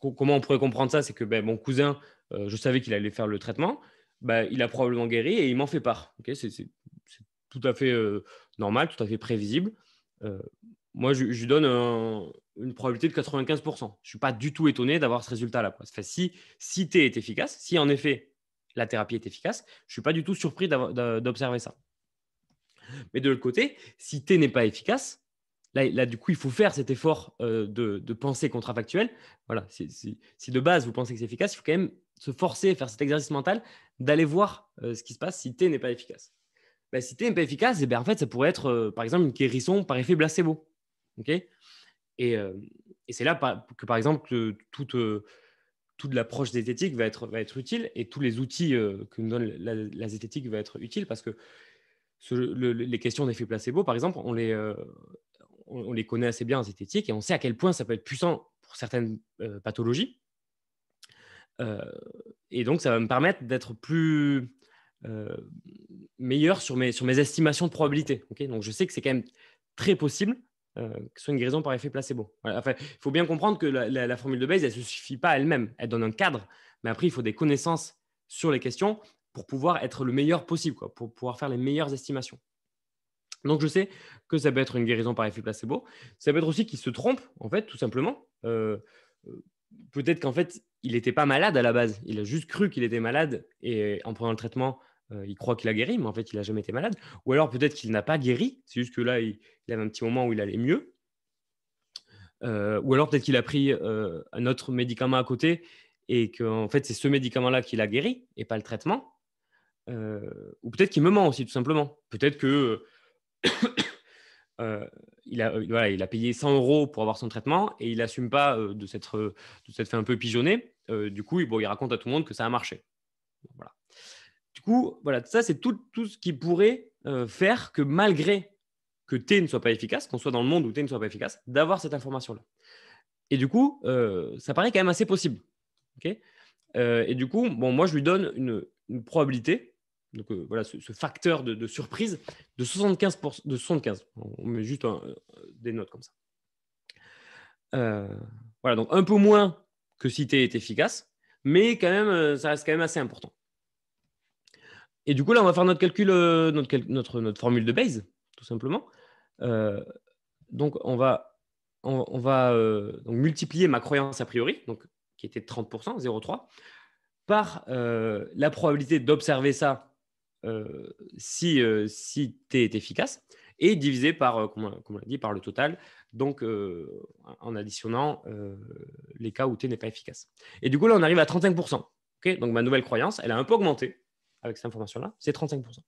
comment on pourrait comprendre ça? C'est que mon cousin, je savais qu'il allait faire le traitement, il a probablement guéri et il m'en fait part. Okay, c'est tout à fait normal, tout à fait prévisible. Moi, je lui donne une probabilité de 95%. Je ne suis pas du tout étonné d'avoir ce résultat-là. Enfin, si T est efficace, si en effet la thérapie est efficace, je ne suis pas du tout surpris d'observer ça. Mais de l'autre côté, si T n'est pas efficace, là, du coup, il faut faire cet effort de pensée contrefactuelle. Voilà, si de base, vous pensez que c'est efficace, il faut quand même se forcer à faire cet exercice mental d'aller voir ce qui se passe si T n'est pas efficace. Si T n'est pas efficace, en fait, ça pourrait être, par exemple, une guérison par effet placebo. Okay, et c'est là que, par exemple, toute l'approche zététique va être utile et tous les outils que nous donne la zététique va être utile parce que les questions d'effet placebo, par exemple, on les connaît assez bien en zététique et on sait à quel point ça peut être puissant pour certaines pathologies. Et donc, ça va me permettre d'être plus meilleur sur mes estimations de probabilité. Okay, donc, je sais que c'est quand même très possible que ce soit une guérison par effet placebo. Voilà. Enfin, il faut bien comprendre que la formule de Bayes, elle ne se suffit pas elle-même. Elle donne un cadre, mais après, il faut des connaissances sur les questions pour pouvoir être le meilleur possible, quoi, pour pouvoir faire les meilleures estimations. Donc, je sais que ça peut être une guérison par effet placebo. Ça peut être aussi qu'il se trompe, en fait, tout simplement. Peut-être qu'en fait, il n'était pas malade à la base. Il a juste cru qu'il était malade et en prenant le traitement, il croit qu'il a guéri, mais en fait, il n'a jamais été malade. Ou alors, peut-être qu'il n'a pas guéri. C'est juste que là, il avait un petit moment où il allait mieux. Ou alors, peut-être qu'il a pris un autre médicament à côté et qu'en fait, c'est ce médicament-là qui l'a guéri et pas le traitement. Ou peut-être qu'il me ment aussi, tout simplement. Peut-être que il a payé 100 € pour avoir son traitement et il n'assume pas de s'être fait un peu pigeonner. Du coup, il raconte à tout le monde que ça a marché. Voilà. Du coup, voilà, ça, c'est tout ce qui pourrait faire que malgré que T ne soit pas efficace, qu'on soit dans le monde où T ne soit pas efficace, d'avoir cette information-là. Et du coup, ça paraît quand même assez possible. Okay, et du coup, bon, moi, je lui donne une probabilité. Donc voilà, ce facteur de surprise de 75%, de 75. On met juste des notes comme ça. Voilà, donc un peu moins que si T est efficace, mais quand même, ça reste quand même assez important. Et du coup, là, on va faire notre calcul, notre formule de Bayes, tout simplement. Donc, on va donc multiplier ma croyance a priori, donc, qui était de 30%, 0,3, par la probabilité d'observer ça si T est efficace, et divisé par, comme on l'a dit, par le total, donc en additionnant les cas où T n'est pas efficace. Et du coup, là, on arrive à 35%. Okay, donc, ma nouvelle croyance, elle a un peu augmenté avec cette information-là, c'est 35%.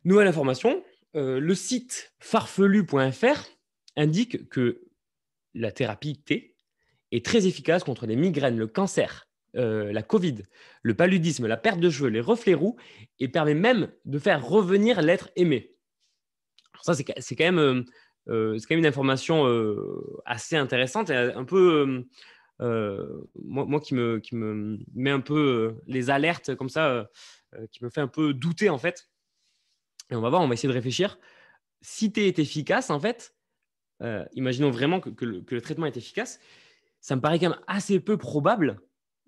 Nouvelle information, le site farfelu.fr indique que la thérapie T est très efficace contre les migraines, le cancer, la Covid, le paludisme, la perte de cheveux, les reflets roux, et permet même de faire revenir l'être aimé. Alors ça, c'est quand même une information assez intéressante et un peu moi qui me met un peu les alertes comme ça, qui me fait un peu douter en fait. Et on va voir, on va essayer de réfléchir. Si T est efficace, en fait, imaginons vraiment que le traitement est efficace, ça me paraît quand même assez peu probable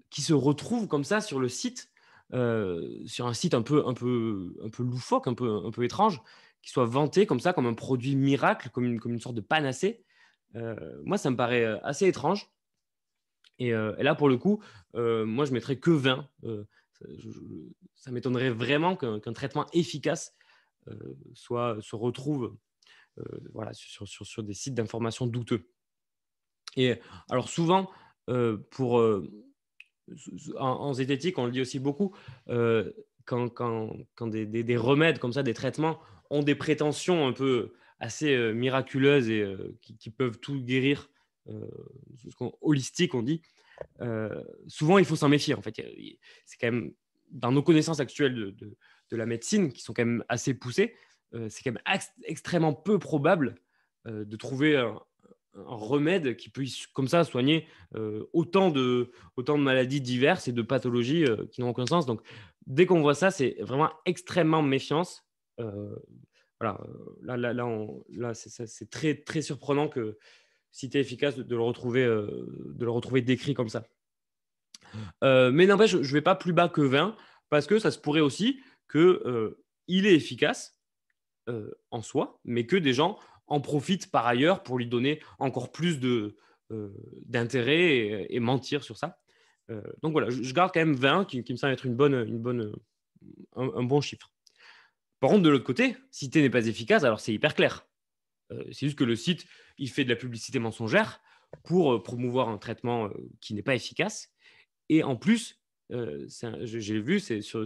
qui se retrouvent comme ça sur le site, sur un site un peu loufoque, un peu étrange, qui soit vanté comme ça, comme un produit miracle, comme une sorte de panacée. Moi, ça me paraît assez étrange. Et là, pour le coup, moi, je mettrais que 20. Ça m'étonnerait vraiment qu'un traitement efficace se retrouve voilà, sur des sites d'information douteux. Et alors souvent, en zététique, on le dit aussi beaucoup, quand des remèdes comme ça, des traitements, ont des prétentions un peu assez miraculeuses et qui peuvent tout guérir, holistique, on dit, souvent il faut s'en méfier. En fait, c'est quand même, dans nos connaissances actuelles de la médecine, qui sont quand même assez poussées, c'est quand même extrêmement peu probable de trouver un remède qui puisse comme ça soigner autant de maladies diverses et de pathologies qui n'ont aucun sens. Donc, dès qu'on voit ça, c'est vraiment extrêmement méfiance. Voilà, là c'est très, très surprenant que si tu es efficace de le retrouver décrit comme ça. Mais n'empêche, je ne vais pas plus bas que 20 parce que ça se pourrait aussi qu'il est efficace en soi, mais que des gens en profitent par ailleurs pour lui donner encore plus d'intérêt et mentir sur ça. Donc voilà, je garde quand même 20 qui me semble être un bon chiffre. Par contre, de l'autre côté, si T n'est pas efficace, alors c'est hyper clair. C'est juste que le site, il fait de la publicité mensongère pour promouvoir un traitement qui n'est pas efficace. Et en plus, j'ai vu, c'est sur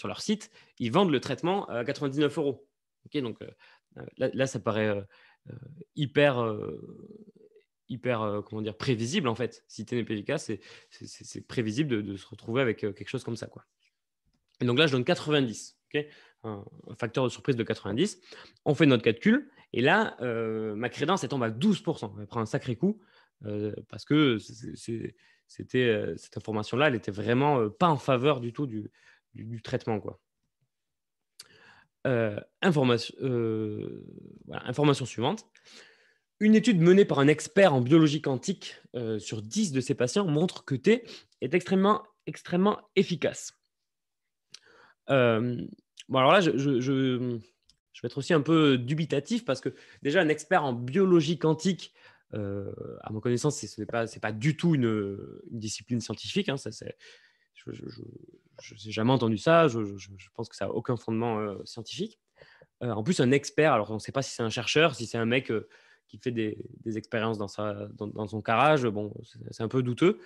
leur site, ils vendent le traitement à 99 €. Okay, donc là, ça paraît hyper, comment dire, prévisible en fait. Si T n'est pas efficace, c'est prévisible de se retrouver avec quelque chose comme ça, quoi. Et donc là, je donne 90. Okay, un facteur de surprise de 90. On fait notre calcul. Et là, ma crédence, elle tombe à 12%. Elle prend un sacré coup parce que cette information-là, elle était vraiment pas en faveur du tout du traitement, quoi. Information suivante. Une étude menée par un expert en biologie quantique sur 10 de ses patients montre que T est extrêmement efficace. Bon, alors là, je vais être aussi un peu dubitatif parce que déjà, un expert en biologie quantique, à ma connaissance, ce n'est pas du tout une discipline scientifique. Hein, je n'ai jamais entendu ça. Je pense que ça n'a aucun fondement scientifique. En plus, un expert, alors on ne sait pas si c'est un chercheur, si c'est un mec qui fait des expériences dans son garage. Bon, c'est un peu douteux.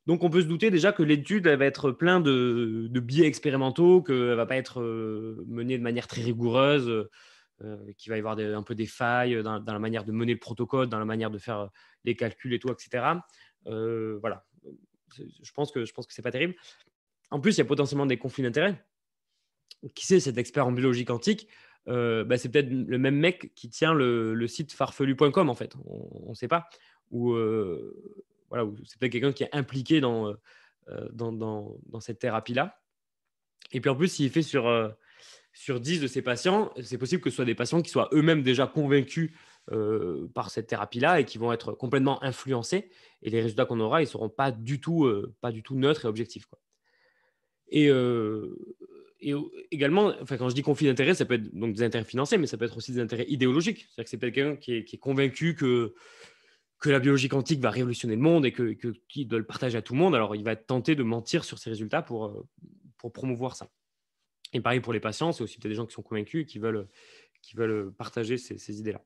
Donc, on peut se douter déjà que l'étude elle va être plein de biais expérimentaux, qu'elle ne va pas être menée de manière très rigoureuse, qu'il va y avoir un peu des failles dans la manière de mener le protocole, dans la manière de faire les calculs et tout, etc. Voilà. Je pense que ce n'est pas terrible. En plus, il y a potentiellement des conflits d'intérêts. Qui c'est cet expert en biologie quantique? C'est peut-être le même mec qui tient le site farfelu.com, en fait. On ne sait pas. Ou voilà, c'est peut-être quelqu'un qui est impliqué dans cette thérapie-là. Et puis en plus, s'il fait sur 10 de ces patients, c'est possible que ce soit des patients qui soient eux-mêmes déjà convaincus par cette thérapie-là et qui vont être complètement influencés. Et les résultats qu'on aura, ils ne seront pas du tout neutres et objectifs, quoi. Et également, enfin, quand je dis conflit d'intérêts, ça peut être donc des intérêts financiers, mais ça peut être aussi des intérêts idéologiques. C'est-à-dire que c'est quelqu'un qui est convaincu que la biologie quantique va révolutionner le monde et qu'il doit le partager à tout le monde. Alors, il va être tenté de mentir sur ses résultats pour promouvoir ça. Et pareil pour les patients, c'est aussi peut-être des gens qui sont convaincus et qui veulent partager ces idées-là.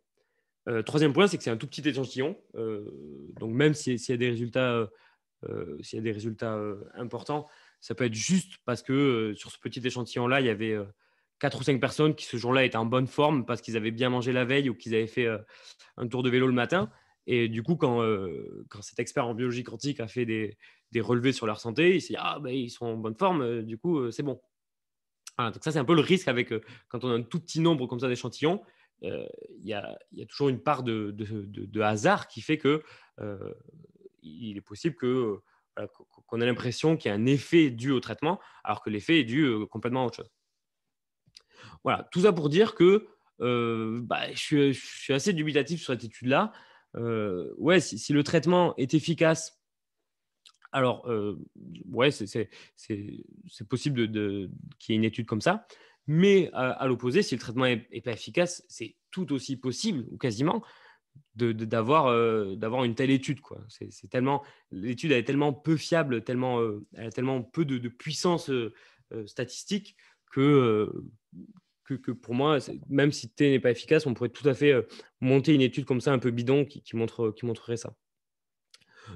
Troisième point, c'est que c'est un tout petit échantillon. Donc, même s'il y a des résultats, importants, ça peut être juste parce que sur ce petit échantillon-là, il y avait 4 ou 5 personnes qui, ce jour-là, étaient en bonne forme parce qu'ils avaient bien mangé la veille ou qu'ils avaient fait un tour de vélo le matin. Et du coup, quand cet expert en biologie quantique a fait des relevés sur leur santé, il s'est dit « Ah, ben, ils sont en bonne forme, du coup, c'est bon ». Voilà, donc ça, c'est un peu le risque avec quand on a un tout petit nombre comme ça d'échantillons. Il y a toujours une part de hasard qui fait que il est possible qu'on ait l'impression qu'il y a un effet dû au traitement, alors que l'effet est dû complètement à autre chose. Voilà, tout ça pour dire que je suis assez dubitatif sur cette étude-là. Ouais, si le traitement est efficace, alors ouais, c'est possible qu'il y ait une étude comme ça. Mais à l'opposé, si le traitement n'est pas efficace, c'est tout aussi possible, ou quasiment, d'avoir une telle étude, quoi. L'étude est tellement peu fiable, elle a tellement peu de puissance statistique que pour moi, même si T n'est pas efficace, on pourrait tout à fait monter une étude comme ça un peu bidon qui montrerait ça.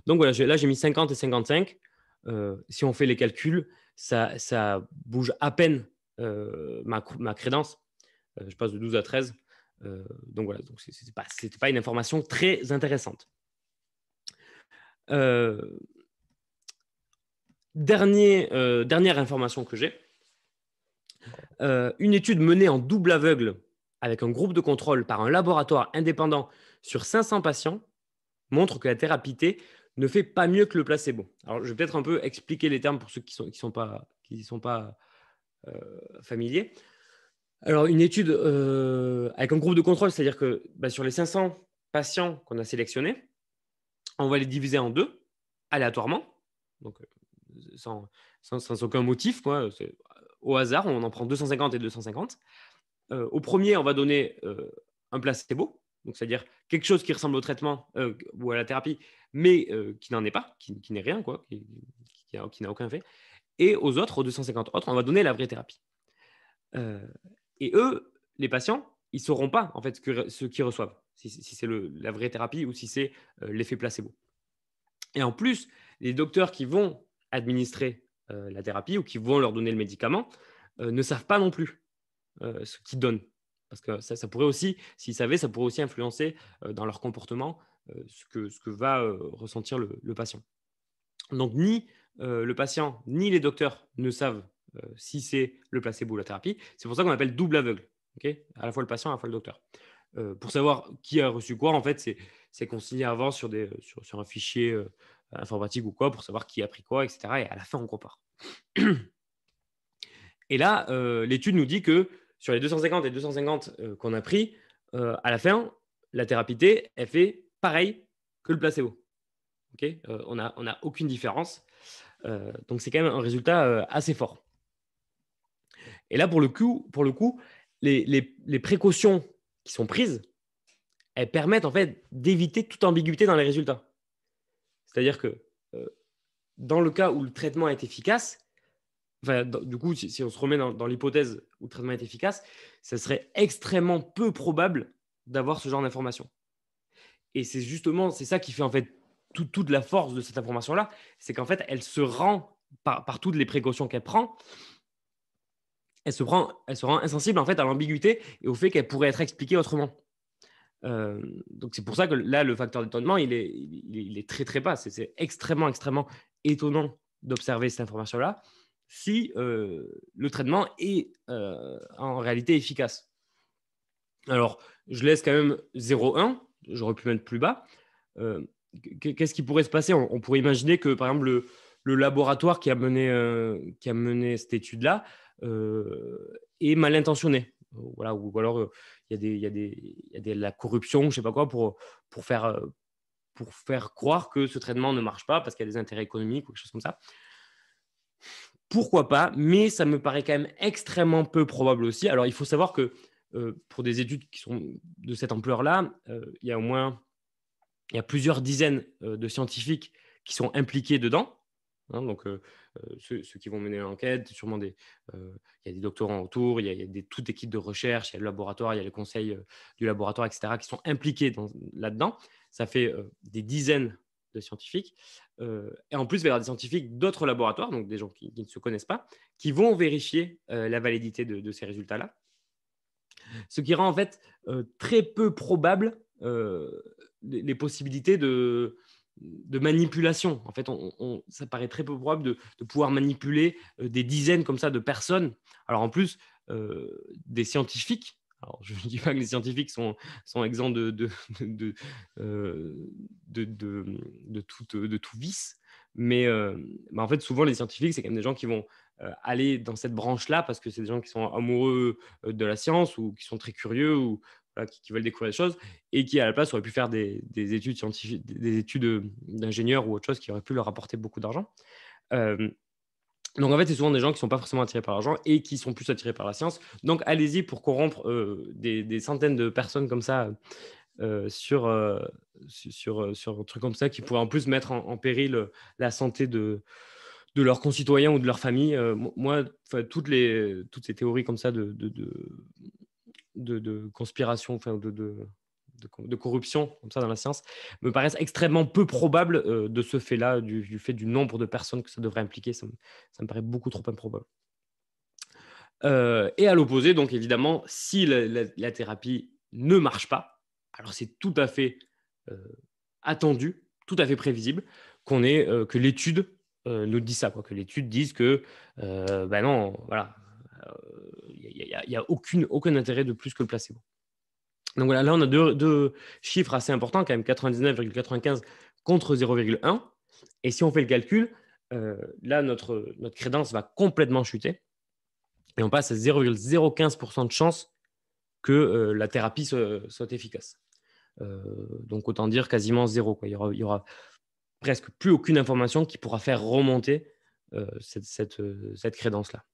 Donc voilà, là j'ai mis 50 et 55. Si on fait les calculs, ça bouge à peine ma crédence. Je passe de 12 à 13. Donc voilà, ce n'était pas une information très intéressante. Dernière information que j'ai. Une étude menée en double aveugle avec un groupe de contrôle par un laboratoire indépendant sur 500 patients montre que la thérapie T ne fait pas mieux que le placebo. Alors, je vais peut-être un peu expliquer les termes pour ceux qui sont pas familiers. Alors, une étude avec un groupe de contrôle, c'est-à-dire que sur les 500 patients qu'on a sélectionnés, on va les diviser en deux, aléatoirement, donc sans aucun motif, quoi. C'est au hasard, on en prend 250 et 250. Au premier, on va donner un placebo, donc c'est-à-dire quelque chose qui ressemble au traitement ou à la thérapie, mais qui n'en est pas, qui n'est rien, quoi, qui n'a aucun effet. Et aux 250 autres, on va donner la vraie thérapie. Et eux, les patients, ils ne sauront pas en fait ce qu'ils reçoivent, si c'est la vraie thérapie ou si c'est l'effet placebo. Et en plus, les docteurs qui vont administrer la thérapie ou qui vont leur donner le médicament ne savent pas non plus ce qu'ils donnent. Parce que ça pourrait aussi, s'ils savaient, ça pourrait aussi influencer dans leur comportement ce que va ressentir le patient. Donc, ni le patient, ni les docteurs ne savent si c'est le placebo ou la thérapie. C'est pour ça qu'on appelle double aveugle. Okay, à la fois le patient, à la fois le docteur. Pour savoir qui a reçu quoi, en fait, c'est consigné avant sur un fichier informatique ou quoi, pour savoir qui a pris quoi, etc. Et à la fin, on compare. Et là, l'étude nous dit que sur les 250 et 250 qu'on a pris, à la fin, la thérapie T, elle fait pareil que le placebo. Okay, on n'a aucune différence. Donc, c'est quand même un résultat assez fort. Et là, pour le coup les précautions qui sont prises, elles permettent en fait d'éviter toute ambiguïté dans les résultats. C'est-à-dire que dans le cas où le traitement est efficace, du coup, si on se remet dans l'hypothèse où le traitement est efficace, ça serait extrêmement peu probable d'avoir ce genre d'information. Et c'est ça qui fait en fait toute la force de cette information-là, c'est qu'en fait, elle se rend, par toutes les précautions qu'elle prend, elle se rend insensible en fait à l'ambiguïté et au fait qu'elle pourrait être expliquée autrement. Donc c'est pour ça que là, le facteur d'étonnement, il est très très bas. C'est extrêmement, extrêmement étonnant d'observer cette information-là si le traitement est en réalité efficace. Alors, je laisse quand même 0,1. J'aurais pu mettre plus bas. Qu'est-ce qui pourrait se passer? On pourrait imaginer que, par exemple, le laboratoire qui a mené cette étude-là est mal intentionné. Voilà, ou alors il y a de la corruption, je ne sais pas quoi, pour faire croire que ce traitement ne marche pas parce qu'il y a des intérêts économiques ou quelque chose comme ça. Pourquoi pas, mais ça me paraît quand même extrêmement peu probable aussi. Alors, il faut savoir que pour des études qui sont de cette ampleur-là, il y a plusieurs dizaines de scientifiques qui sont impliqués dedans. Hein, donc, ceux qui vont mener l'enquête, sûrement il y a des doctorants autour, il y a toute équipe de recherche, il y a le laboratoire, il y a les conseils du laboratoire, etc., qui sont impliqués là-dedans. Ça fait des dizaines de scientifiques. Et en plus, il va y avoir des scientifiques d'autres laboratoires, donc des gens qui ne se connaissent pas, qui vont vérifier la validité de ces résultats-là. Ce qui rend en fait très peu probable les possibilités de manipulation. En fait, ça paraît très peu probable de pouvoir manipuler des dizaines comme ça de personnes. Alors en plus, des scientifiques. Alors, je ne dis pas que les scientifiques sont exempts de tout vice, mais en fait, souvent, les scientifiques, c'est quand même des gens qui vont aller dans cette branche-là parce que c'est des gens qui sont amoureux de la science ou qui sont très curieux ou voilà, qui veulent découvrir des choses et qui, à la place, auraient pu faire des études scientifiques, des études d'ingénieur ou autre chose qui auraient pu leur apporter beaucoup d'argent. Donc, en fait, c'est souvent des gens qui ne sont pas forcément attirés par l'argent et qui sont plus attirés par la science. Donc, allez-y pour corrompre des centaines de personnes comme ça sur un truc comme ça qui pourrait en plus mettre en péril la santé de leurs concitoyens ou de leur famille. Moi, toutes ces théories comme ça de conspiration, de corruption comme ça dans la science, me paraissent extrêmement peu probables de ce fait-là, du fait du nombre de personnes que ça devrait impliquer. Ça me paraît beaucoup trop improbable. Et à l'opposé, donc évidemment, si la thérapie ne marche pas, alors c'est tout à fait attendu, tout à fait prévisible que l'étude nous dit ça, que l'étude dise que non, voilà, il n'y a aucun intérêt de plus que le placebo. Donc voilà, là on a deux chiffres assez importants, quand même 99,95 contre 0,1. Et si on fait le calcul, là notre crédence va complètement chuter et on passe à 0,015% de chance que la thérapie soit efficace. Donc autant dire quasiment zéro, quoi. Il y aura presque plus aucune information qui pourra faire remonter cette crédence-là.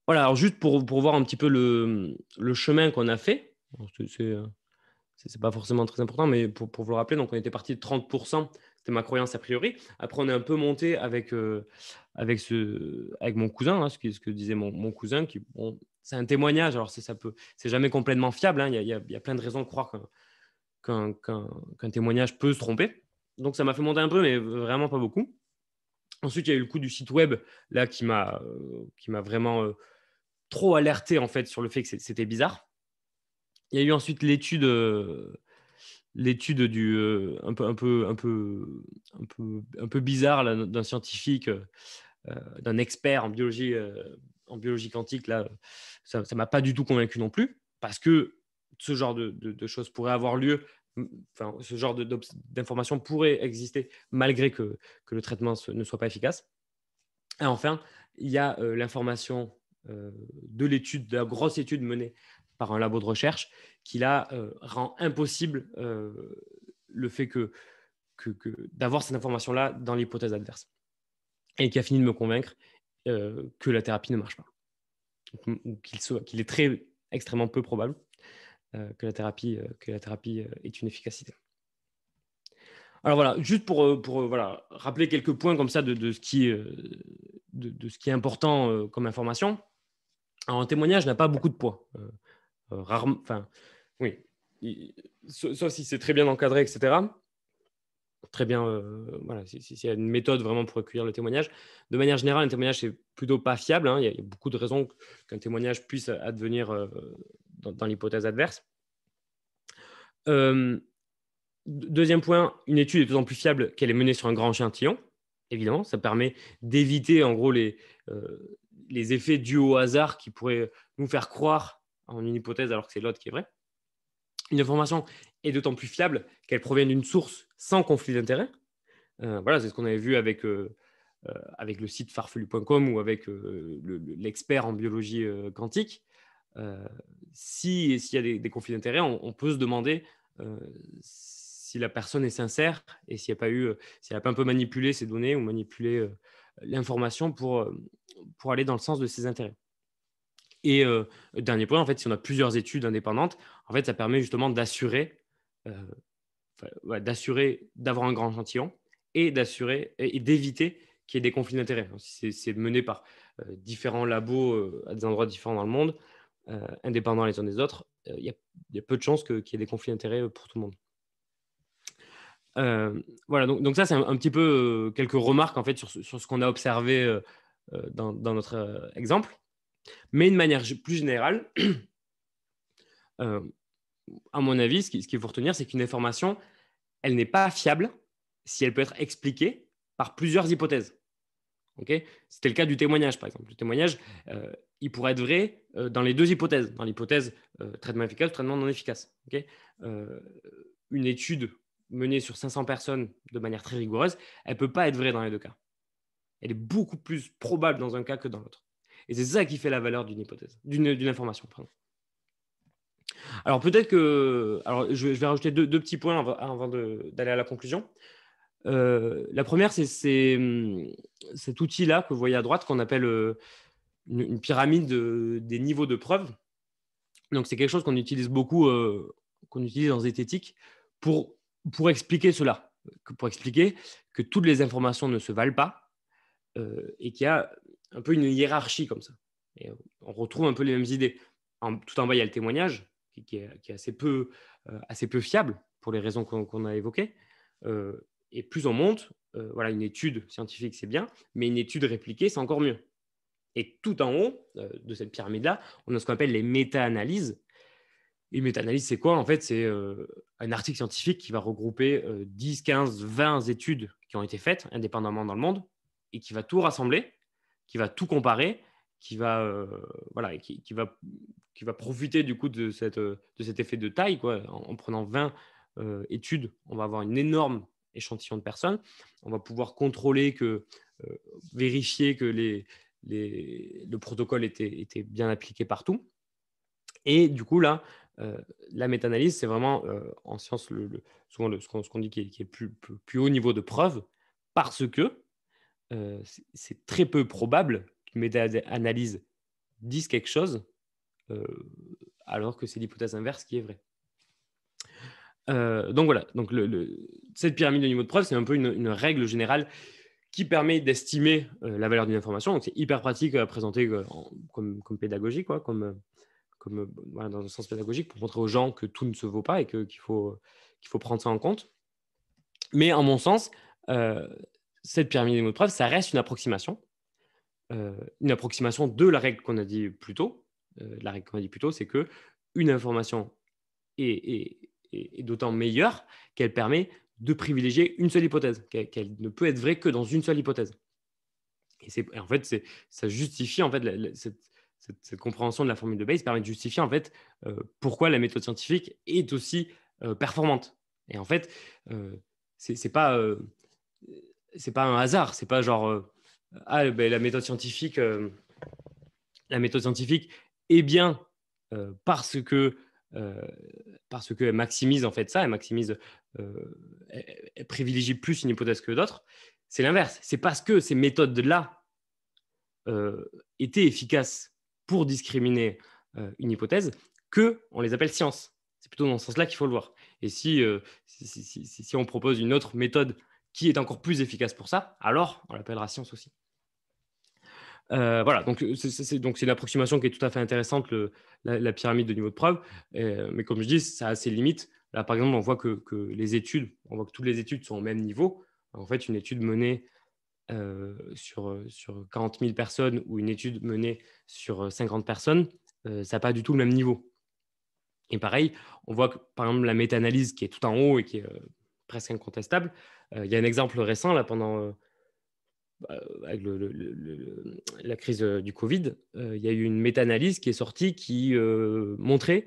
Voilà, alors juste pour voir un petit peu le chemin qu'on a fait, c'est pas forcément très important, mais pour vous le rappeler, donc on était parti de 30%, c'était ma croyance a priori. Après, on est un peu monté avec mon cousin, hein, ce que disait mon cousin, qui, bon, c'est un témoignage, alors c'est jamais complètement fiable, hein, il y a plein de raisons de croire qu'un témoignage peut se tromper. Donc ça m'a fait monter un peu, mais vraiment pas beaucoup. Ensuite, il y a eu le coup du site web là qui m'a vraiment trop alerté en fait sur le fait que c'était bizarre. Il y a eu ensuite l'étude du un peu bizarre d'un scientifique, d'un expert en biologie quantique. Là, ça m'a pas du tout convaincu non plus parce que ce genre de choses pourrait avoir lieu. Enfin, ce genre d'informations pourrait exister malgré que le traitement ne soit pas efficace. Et enfin, il y a l'information de la grosse étude menée par un labo de recherche qui là rend impossible le fait d'avoir cette information-là dans l'hypothèse adverse et qui a fini de me convaincre. que la thérapie ne marche pas, ou qu'il est extrêmement peu probable que la thérapie ait une efficacité. Alors voilà, juste pour voilà, rappeler quelques points comme ça de ce qui est important comme information. Alors, un témoignage n'a pas beaucoup de poids. Rarement, enfin, oui, sauf si c'est très bien encadré, etc. Très bien, voilà, s'il y a une méthode vraiment pour recueillir le témoignage. De manière générale, un témoignage, c'est plutôt pas fiable, hein. Il y a beaucoup de raisons qu'un témoignage puisse advenir dans l'hypothèse adverse. Deuxième point, une étude est d'autant plus fiable qu'elle est menée sur un grand échantillon. Évidemment, ça permet d'éviter en gros les effets dus au hasard qui pourraient nous faire croire en une hypothèse alors que c'est l'autre qui est vrai. Une information est d'autant plus fiable qu'elle provient d'une source sans conflit d'intérêt. Voilà, c'est ce qu'on avait vu avec le site farfelu.com ou avec l'expert en biologie quantique. S'il y a des conflits d'intérêt, on peut se demander si la personne est sincère et s'il n'a pas un peu manipulé ces données ou manipulé l'information pour aller dans le sens de ses intérêts. Et dernier point, en fait, si on a plusieurs études indépendantes, en fait, ça permet justement d'assurer d'avoir un grand échantillon et d'éviter qu'il y ait des conflits d'intérêts. C'est mené par différents labos à des endroits différents dans le monde, indépendants les uns des autres. Il y a peu de chances qu'il y ait des conflits d'intérêts pour tout le monde. Voilà, donc ça, c'est un petit peu quelques remarques en fait, sur ce qu'on a observé dans notre exemple. Mais de manière plus générale, à mon avis, ce qu'il faut retenir, c'est qu'une information, elle n'est pas fiable si elle peut être expliquée par plusieurs hypothèses. Okay, c'était le cas du témoignage, par exemple. Le témoignage, il pourrait être vrai dans les deux hypothèses. Dans l'hypothèse traitement efficace, traitement non efficace. Okay, une étude menée sur 500 personnes de manière très rigoureuse, elle ne peut pas être vraie dans les deux cas. Elle est beaucoup plus probable dans un cas que dans l'autre. Et c'est ça qui fait la valeur d'une hypothèse, d'une information. Pardon. Alors peut-être que... Alors, je vais rajouter deux petits points avant d'aller à la conclusion. La première, c'est cet outil-là que vous voyez à droite qu'on appelle une pyramide des niveaux de preuve. Donc, c'est quelque chose qu'on utilise beaucoup, qu'on utilise en zététique pour expliquer cela, pour expliquer que toutes les informations ne se valent pas et qu'il y a un peu une hiérarchie comme ça. Et on retrouve un peu les mêmes idées. Tout en bas, il y a le témoignage qui est assez peu fiable pour les raisons qu'on a évoquées. Et plus on monte, voilà, une étude scientifique, c'est bien, mais une étude répliquée, c'est encore mieux. Et tout en haut de cette pyramide-là, on a ce qu'on appelle les méta-analyses. Une méta-analyse, c'est quoi? En fait, c'est un article scientifique qui va regrouper 10, 15, 20 études qui ont été faites indépendamment dans le monde et qui va tout rassembler, qui va tout comparer, qui va profiter du coup de cet effet de taille, quoi. En prenant 20 études, on va avoir une énorme échantillon de personnes. On va pouvoir vérifier que le protocole était bien appliqué partout. Et du coup, là, la méta-analyse, c'est vraiment en science souvent ce qu'on dit qui est plus haut niveau de preuve, parce que c'est très peu probable qu'une méta-analyse dise quelque chose alors que c'est l'hypothèse inverse qui est vraie. Donc voilà, donc cette pyramide de niveau de preuve, c'est un peu une règle générale qui permet d'estimer la valeur d'une information. Donc c'est hyper pratique à présenter comme pédagogie, quoi, voilà, dans un sens pédagogique, pour montrer aux gens que tout ne se vaut pas et qu'il faut prendre ça en compte. Mais en mon sens, cette pyramide de niveau de preuve, ça reste une approximation de la règle qu'on a dit plus tôt. La règle qu'on a dit plus tôt, c'est qu'une information est d'autant meilleure qu'elle permet de privilégier une seule hypothèse, qu'elle ne peut être vraie que dans une seule hypothèse. Et en fait, ça justifie en fait cette compréhension de la formule de Bayes permet de justifier en fait pourquoi la méthode scientifique est aussi performante. Et en fait, c'est pas un hasard, c'est pas genre la méthode scientifique est bien parce que elle maximise en fait ça, elle privilégie plus une hypothèse que d'autres. C'est l'inverse. C'est parce que ces méthodes-là étaient efficaces pour discriminer une hypothèse, qu'on les appelle sciences. C'est plutôt dans ce sens-là qu'il faut le voir. Et si on propose une autre méthode qui est encore plus efficace pour ça, alors on l'appellera science aussi. Voilà, donc c'est une approximation qui est tout à fait intéressante, la pyramide de niveau de preuve. Mais comme je dis, ça a ses limites. Là, par exemple, on voit que toutes les études sont au même niveau. En fait, une étude menée sur 40 000 personnes ou une étude menée sur 50 personnes, ça n'a pas du tout le même niveau. Et pareil, on voit que, par exemple, la méta-analyse qui est tout en haut et qui est presque incontestable, il y a un exemple récent, là, avec la crise du Covid, il y a eu une méta-analyse qui est sortie qui montrait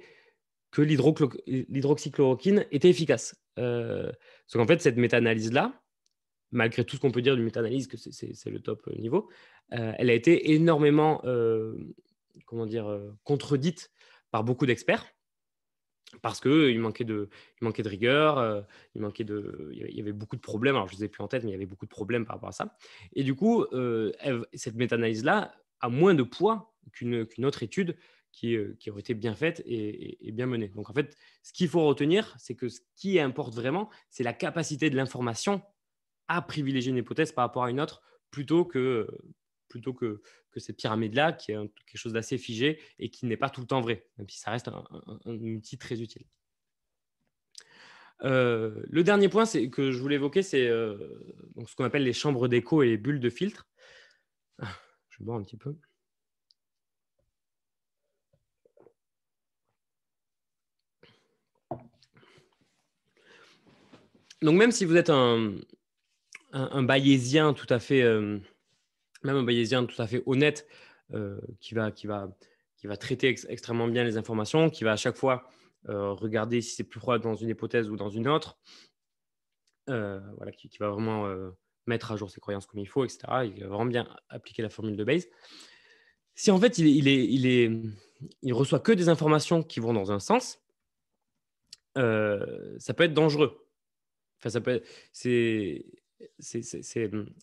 que l'hydroxychloroquine était efficace. Parce qu'en fait, cette méta-analyse-là, malgré tout ce qu'on peut dire d'une méta-analyse, que c'est le top niveau, elle a été énormément contredite par beaucoup d'experts, parce qu'il manquait de rigueur, il y avait beaucoup de problèmes. Alors, je ne les ai plus en tête, mais il y avait beaucoup de problèmes par rapport à ça. Et du coup, cette méta-analyse-là a moins de poids qu'une autre étude qui aurait été bien faite et bien menée. Donc, en fait, ce qu'il faut retenir, c'est que ce qui importe vraiment, c'est la capacité de l'information à privilégier une hypothèse par rapport à une autre, plutôt que cette pyramide-là, qui est quelque chose d'assez figé et qui n'est pas tout le temps vrai, même si ça reste un outil très utile. Le dernier point que je voulais évoquer, c'est ce qu'on appelle les chambres d'écho et les bulles de filtre. Je vais boire un petit peu. Donc, même si vous êtes un bayésien tout à fait honnête, qui va traiter extrêmement bien les informations, qui va à chaque fois regarder si c'est plus probable dans une hypothèse ou dans une autre, qui va vraiment mettre à jour ses croyances comme il faut, etc. Il va vraiment bien appliquer la formule de Bayes. Si en fait il reçoit que des informations qui vont dans un sens, ça peut être dangereux. Enfin, ça peut être,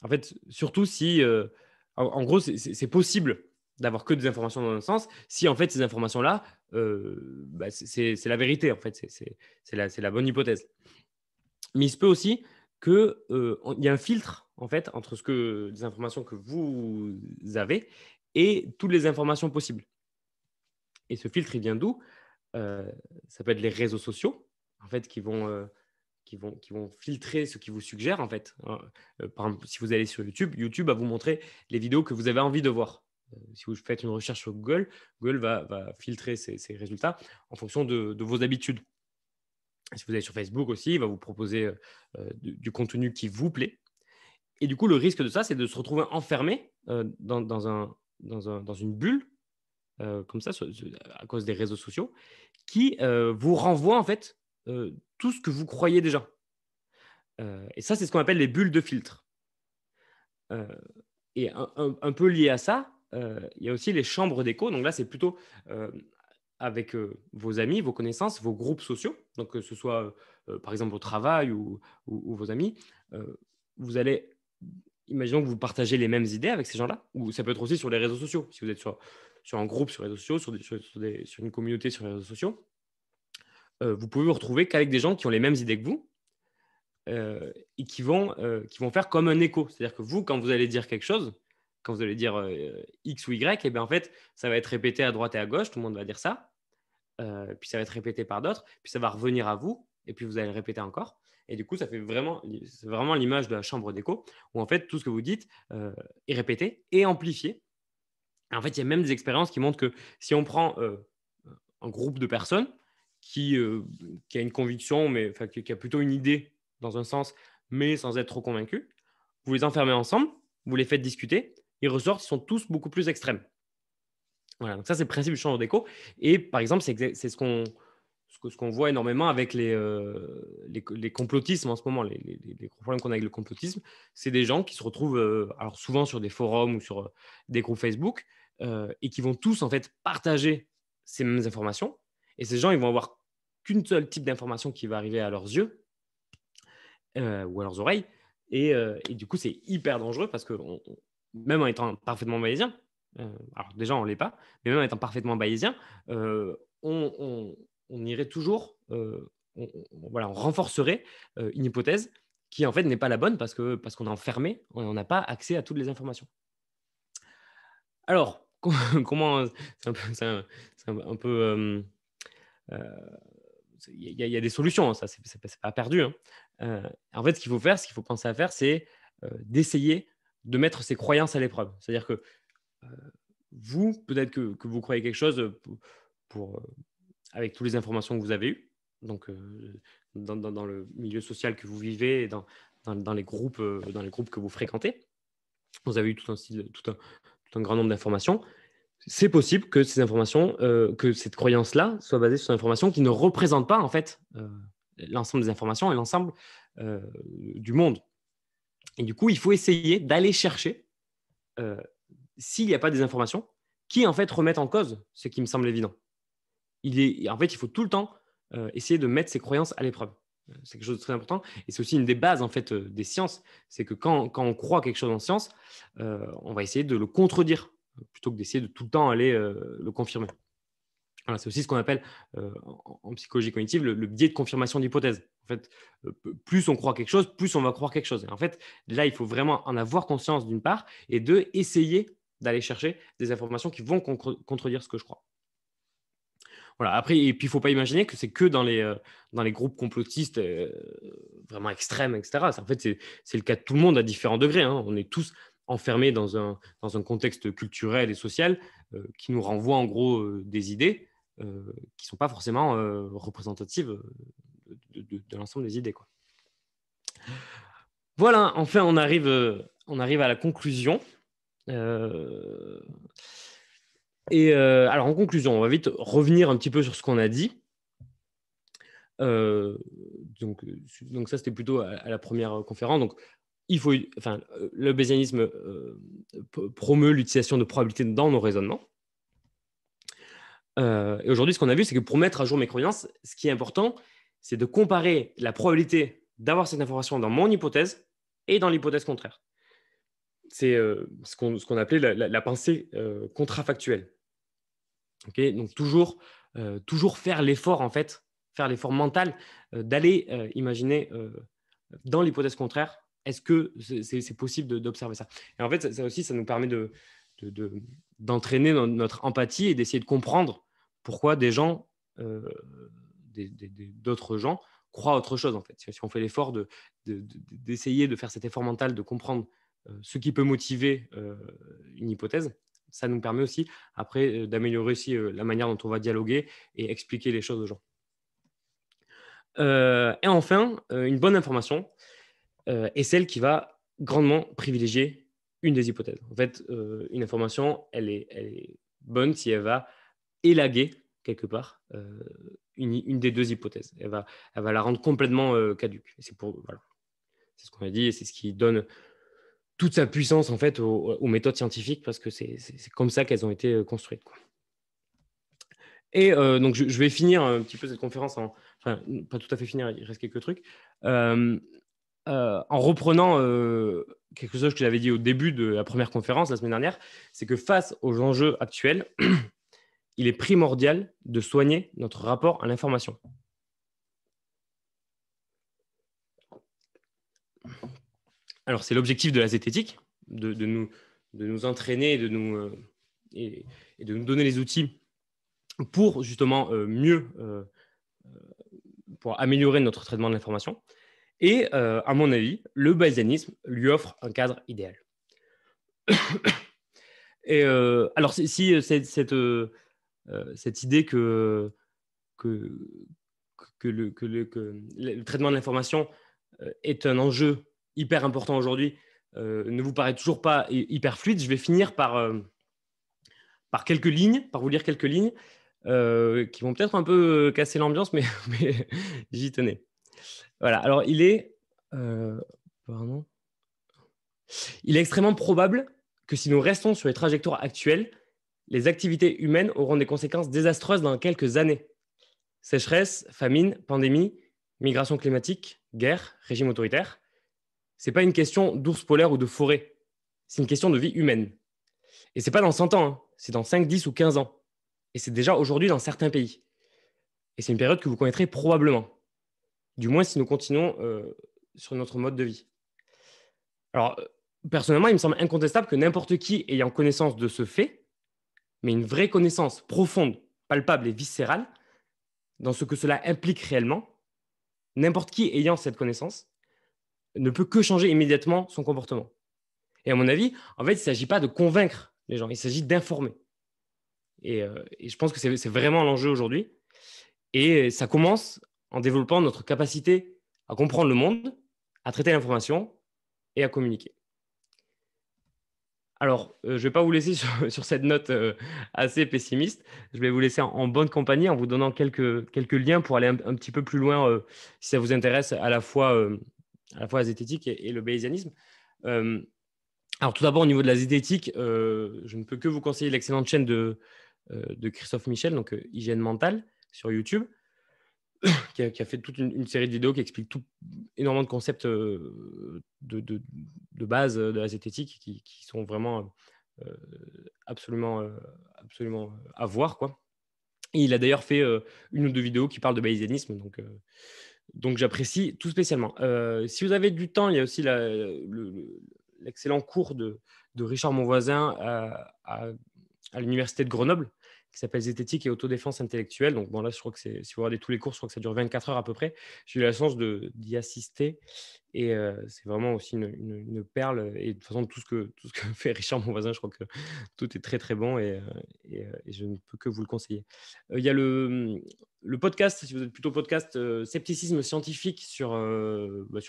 en fait, surtout si, en gros, c'est possible d'avoir que des informations dans un sens, si en fait ces informations-là, c'est la vérité, en fait, c'est la bonne hypothèse. Mais il se peut aussi qu'il y ait un filtre, en fait, entre des informations que vous avez et toutes les informations possibles. Et ce filtre, il vient d'où? Ça peut être les réseaux sociaux, en fait, qui vont filtrer ce qui vous suggère, en fait. Par exemple, si vous allez sur YouTube, YouTube va vous montrer les vidéos que vous avez envie de voir. Si vous faites une recherche sur Google, Google va filtrer ces résultats en fonction de vos habitudes. Si vous allez sur Facebook aussi, il va vous proposer du contenu qui vous plaît. Et du coup, le risque de ça, c'est de se retrouver enfermé dans une bulle, comme ça, à cause des réseaux sociaux, qui vous renvoient en fait tout ce que vous croyez déjà. Et ça, c'est ce qu'on appelle les bulles de filtre. Et un peu lié à ça, il y a aussi les chambres d'écho. Donc là, c'est plutôt avec vos amis, vos connaissances, vos groupes sociaux. Donc que ce soit par exemple au travail ou vos amis, vous allez, imaginons que vous partagez les mêmes idées avec ces gens-là, ou ça peut être aussi sur les réseaux sociaux. Si vous êtes sur un groupe sur les réseaux sociaux, sur une communauté sur les réseaux sociaux, vous pouvez vous retrouver qu'avec des gens qui ont les mêmes idées que vous, et qui vont faire comme un écho. C'est-à-dire que vous, quand vous allez dire quelque chose, quand vous allez dire X ou Y, et bien en fait, ça va être répété à droite et à gauche, tout le monde va dire ça, puis ça va être répété par d'autres, puis ça va revenir à vous, et puis vous allez le répéter encore. Et du coup, c'est vraiment l'image de la chambre d'écho, où en fait, tout ce que vous dites est répété et amplifié. Et en fait, il y a même des expériences qui montrent que si on prend un groupe de personnes qui a une conviction, mais qui a plutôt une idée dans un sens, mais sans être trop convaincu, vous les enfermez ensemble, vous les faites discuter, ils ressortent, ils sont tous beaucoup plus extrêmes. Voilà, donc ça, c'est le principe du chambre d'écho. Et par exemple, c'est ce qu'on voit énormément avec les complotismes en ce moment, les gros problèmes qu'on a avec le complotisme, c'est des gens qui se retrouvent alors souvent sur des forums ou sur des groupes Facebook et qui vont tous en fait partager ces mêmes informations. Et ces gens, ils vont avoir qu'une seule type d'information qui va arriver à leurs yeux ou à leurs oreilles. Et du coup, c'est hyper dangereux parce que même en étant parfaitement bayésien, alors déjà, on ne l'est pas, mais même étant parfaitement bayésien, on irait toujours, voilà, on renforcerait une hypothèse qui en fait n'est pas la bonne parce qu'on est enfermé, on n'a pas accès à toutes les informations. Alors, comment c'est un peu, un peu il y a des solutions, hein, ça, c'est pas perdu. Hein. En fait, ce qu'il faut penser à faire, c'est d'essayer de mettre ses croyances à l'épreuve. C'est-à-dire que vous, peut-être que vous croyez quelque chose avec toutes les informations que vous avez eues, donc dans le milieu social que vous vivez, et dans les groupes que vous fréquentez, vous avez eu tout un grand nombre d'informations. C'est possible que ces informations, que cette croyance-là soit basée sur une information qui ne représente pas en fait l'ensemble des informations et l'ensemble du monde. Et du coup, il faut essayer d'aller chercher s'il n'y a pas des informations qui en fait remettent en cause ce qui me semble évident. En fait, il faut tout le temps essayer de mettre ses croyances à l'épreuve. C'est quelque chose de très important et c'est aussi une des bases en fait des sciences. C'est que quand on croit quelque chose en science, on va essayer de le contredire plutôt que d'essayer de tout le temps aller le confirmer. Voilà, c'est aussi ce qu'on appelle en psychologie cognitive le biais de confirmation d'hypothèse. En fait, plus on croit quelque chose, plus on va croire quelque chose. Et en fait, là, il faut vraiment en avoir conscience d'une part et deux, essayer d'aller chercher des informations qui vont contredire ce que je crois. Voilà. Après, et puis il ne faut pas imaginer que c'est que dans les groupes complotistes vraiment extrêmes, etc. En fait, c'est le cas de tout le monde à différents degrés. Hein. On est tous enfermés dans un contexte culturel et social qui nous renvoie en gros des idées qui ne sont pas forcément représentatives de l'ensemble des idées, quoi. Voilà, enfin, on arrive à la conclusion. Alors, en conclusion, on va vite revenir un petit peu sur ce qu'on a dit. Donc ça, c'était plutôt à la première conférence. Donc, le bayésianisme promeut l'utilisation de probabilités dans nos raisonnements. Et aujourd'hui, ce qu'on a vu, c'est que pour mettre à jour mes croyances, ce qui est important, c'est de comparer la probabilité d'avoir cette information dans mon hypothèse et dans l'hypothèse contraire. C'est ce qu'on appelait la pensée contrafactuelle. Okay, donc toujours faire l'effort, en fait, faire l'effort mental d'aller imaginer dans l'hypothèse contraire, est-ce que c'est possible d'observer ça. Et en fait, ça aussi, ça nous permet d'entraîner notre empathie et d'essayer de comprendre pourquoi des gens, d'autres gens, croient autre chose, en fait. Si on fait l'effort d'essayer de faire cet effort mental, de comprendre ce qui peut motiver une hypothèse, ça nous permet aussi, après, d'améliorer aussi la manière dont on va dialoguer et expliquer les choses aux gens. Et enfin, une bonne information est celle qui va grandement privilégier une des hypothèses. En fait, une information, elle est bonne si elle va élaguer, quelque part, une des deux hypothèses. Elle va la rendre complètement caduque. C'est ce qu'on a dit et c'est ce qui donne toute sa puissance en fait aux méthodes scientifiques parce que c'est comme ça qu'elles ont été construites, quoi. Et donc je vais finir un petit peu cette conférence enfin pas tout à fait finir, il reste quelques trucs en reprenant quelque chose que j'avais dit au début de la première conférence la semaine dernière, c'est que face aux enjeux actuels, il est primordial de soigner notre rapport à l'information. Alors c'est l'objectif de la zététique, de nous entraîner et de nous donner les outils pour justement mieux pour améliorer notre traitement de l'information. Et à mon avis, le bayésianisme lui offre un cadre idéal. Et alors si cette idée que le traitement de l'information est un enjeu hyper important aujourd'hui ne vous paraît toujours pas hyper fluide, je vais finir par quelques lignes, par vous lire quelques lignes qui vont peut-être un peu casser l'ambiance, mais j'y tenais. Voilà, alors il est extrêmement probable que si nous restons sur les trajectoires actuelles, les activités humaines auront des conséquences désastreuses dans quelques années. Sécheresse, famine, pandémie, migration climatique, guerre, régime autoritaire. Ce n'est pas une question d'ours polaire ou de forêt, c'est une question de vie humaine. Et ce n'est pas dans 100 ans, hein, c'est dans 5, 10 ou 15 ans. Et c'est déjà aujourd'hui dans certains pays. Et c'est une période que vous connaîtrez probablement, du moins si nous continuons sur notre mode de vie. Alors, personnellement, il me semble incontestable que n'importe qui ayant connaissance de ce fait, mais une vraie connaissance profonde, palpable et viscérale, dans ce que cela implique réellement, n'importe qui ayant cette connaissance ne peut que changer immédiatement son comportement. Et à mon avis, en fait, il ne s'agit pas de convaincre les gens, il s'agit d'informer. Et je pense que c'est vraiment l'enjeu aujourd'hui. Et ça commence en développant notre capacité à comprendre le monde, à traiter l'information et à communiquer. Alors, je ne vais pas vous laisser sur cette note assez pessimiste. Je vais vous laisser en bonne compagnie en vous donnant quelques liens pour aller un petit peu plus loin si ça vous intéresse à la fois la zététique et le bayésianisme. Alors, tout d'abord, au niveau de la zététique, je ne peux que vous conseiller l'excellente chaîne de Christophe Michel, donc Hygiène mentale, sur YouTube, qui a fait toute une série de vidéos qui explique énormément de concepts de base de la zététique qui sont vraiment absolument à voir, quoi. Et il a d'ailleurs fait une ou deux vidéos qui parlent de bayésianisme, donc j'apprécie tout spécialement. Si vous avez du temps, il y a aussi l'excellent cours de Richard Monvoisin à l'université de Grenoble, qui s'appelle Zététique et autodéfense intellectuelle. Donc bon, là, je crois que si vous regardez tous les cours, je crois que ça dure 24 heures à peu près. J'ai eu la chance d'y assister et c'est vraiment aussi une perle. Et de toute façon, tout ce que fait Richard Monvoisin, je crois que tout est très très bon et je ne peux que vous le conseiller. Il y a le podcast, si vous êtes plutôt podcast, Scepticisme scientifique sur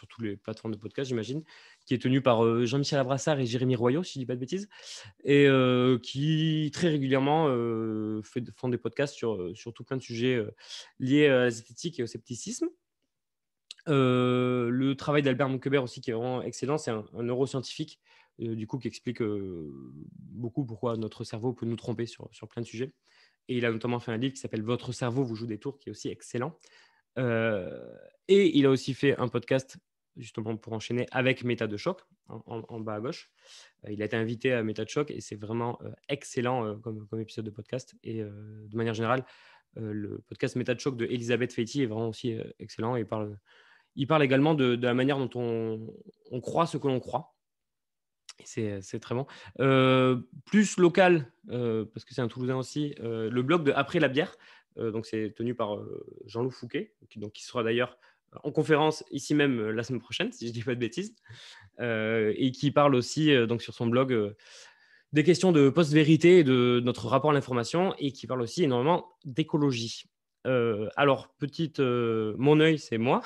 toutes les plateformes de podcast, j'imagine, qui est tenu par Jean-Michel Abrassard et Jérémy Royot, si je ne dis pas de bêtises, et qui très régulièrement font des podcasts sur tout plein de sujets liés à la zététique et au scepticisme. Le travail d'Albert Moukebert aussi, qui est vraiment excellent, c'est un neuroscientifique, du coup, qui explique beaucoup pourquoi notre cerveau peut nous tromper sur plein de sujets. Et il a notamment fait un livre qui s'appelle « Votre cerveau vous joue des tours », qui est aussi excellent. Et il a aussi fait un podcast, justement pour enchaîner, avec Méta de Choc, en bas à gauche. Il a été invité à Méta de Choc et c'est vraiment excellent comme épisode de podcast. Et de manière générale, le podcast Méta de Choc de Elisabeth Feti est vraiment aussi excellent. Il parle également de la manière dont on croit ce que l'on croit. C'est très bon. Plus local, parce que c'est un Toulousain aussi, le blog de Après la bière. Donc, c'est tenu par Jean-Loup Fouquet, qui sera d'ailleurs en conférence ici même la semaine prochaine, si je ne dis pas de bêtises, et qui parle aussi donc sur son blog des questions de post-vérité et de notre rapport à l'information, et qui parle aussi énormément d'écologie. Alors, mon œil, c'est moi.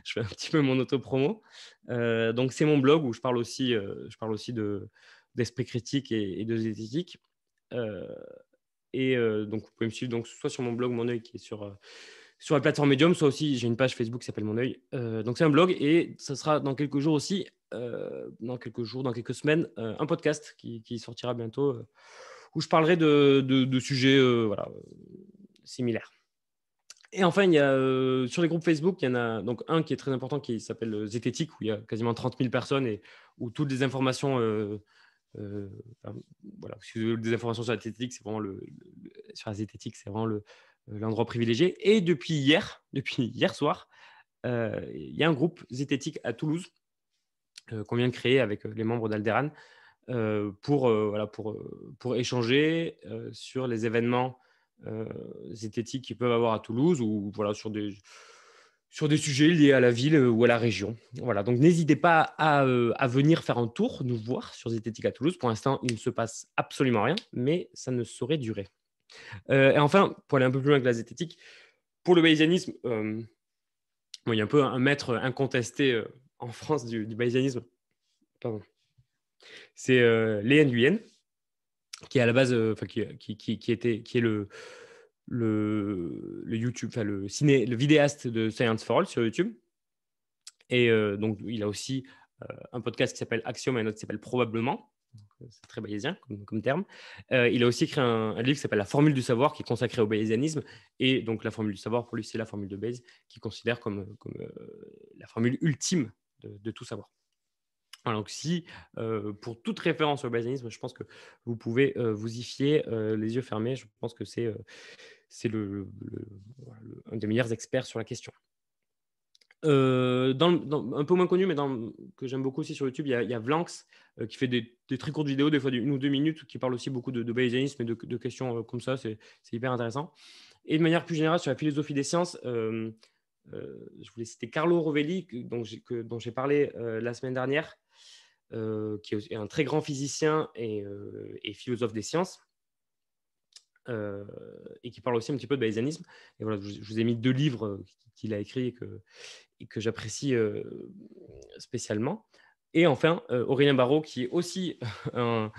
Je fais un petit peu mon auto-promo. Donc, c'est mon blog où je parle aussi d'esprit critique et de zététique. Donc, vous pouvez me suivre donc, soit sur mon blog Mon œil qui est sur la plateforme Medium, soit aussi j'ai une page Facebook qui s'appelle Mon œil. Donc, c'est un blog et ça sera dans quelques jours aussi, dans quelques semaines, un podcast qui sortira bientôt où je parlerai de sujets similaires. Et enfin, il y a sur les groupes Facebook, il y en a donc un qui est très important qui s'appelle Zététique, où il y a quasiment 30 000 personnes et où toutes les informations, si vous avez des informations sur la zététique, c'est vraiment sur la zététique, c'est vraiment l'endroit privilégié. Et depuis hier soir, il y a un groupe zététique à Toulouse qu'on vient de créer avec les membres d'Alderan pour échanger sur les événements zététiques qu'ils peuvent avoir à Toulouse ou sur des sujets liés à la ville ou à la région. Voilà, donc n'hésitez pas à venir faire un tour, nous voir sur Zététique à Toulouse. Pour l'instant, il ne se passe absolument rien, mais ça ne saurait durer. Et enfin, pour aller un peu plus loin que la zététique, pour le bayésianisme, il y a un peu un maître incontesté en France du bayésianisme. Pardon. C'est Lê Nguyen, qui est à la base, qui est le YouTube, le vidéaste de Science for All sur YouTube. Et donc, il a aussi un podcast qui s'appelle Axiom et un autre qui s'appelle Probablement. C'est très bayésien comme terme. Il a aussi écrit un livre qui s'appelle La formule du savoir, qui est consacré au bayésianisme. Et donc, la formule du savoir, pour lui, c'est la formule de Bayes, qu'il considère comme la formule ultime de tout savoir. Voilà, donc si, pour toute référence au bayésianisme, je pense que vous pouvez vous y fier les yeux fermés. Je pense que c'est voilà, un des meilleurs experts sur la question. Un peu moins connu, mais que j'aime beaucoup aussi sur YouTube, il y a Vlanx qui fait des très courtes vidéos, des fois d'1 ou 2 minutes, qui parle aussi beaucoup de bayésianisme et de questions comme ça. C'est hyper intéressant. Et de manière plus générale, sur la philosophie des sciences, je voulais citer Carlo Rovelli, dont j'ai parlé la semaine dernière, qui est un très grand physicien et philosophe des sciences, et qui parle aussi un petit peu de bayésianisme. Et voilà, je vous ai mis 2 livres qu'il a écrits et que j'apprécie spécialement. Et enfin, Aurélien Barraud, qui est aussi un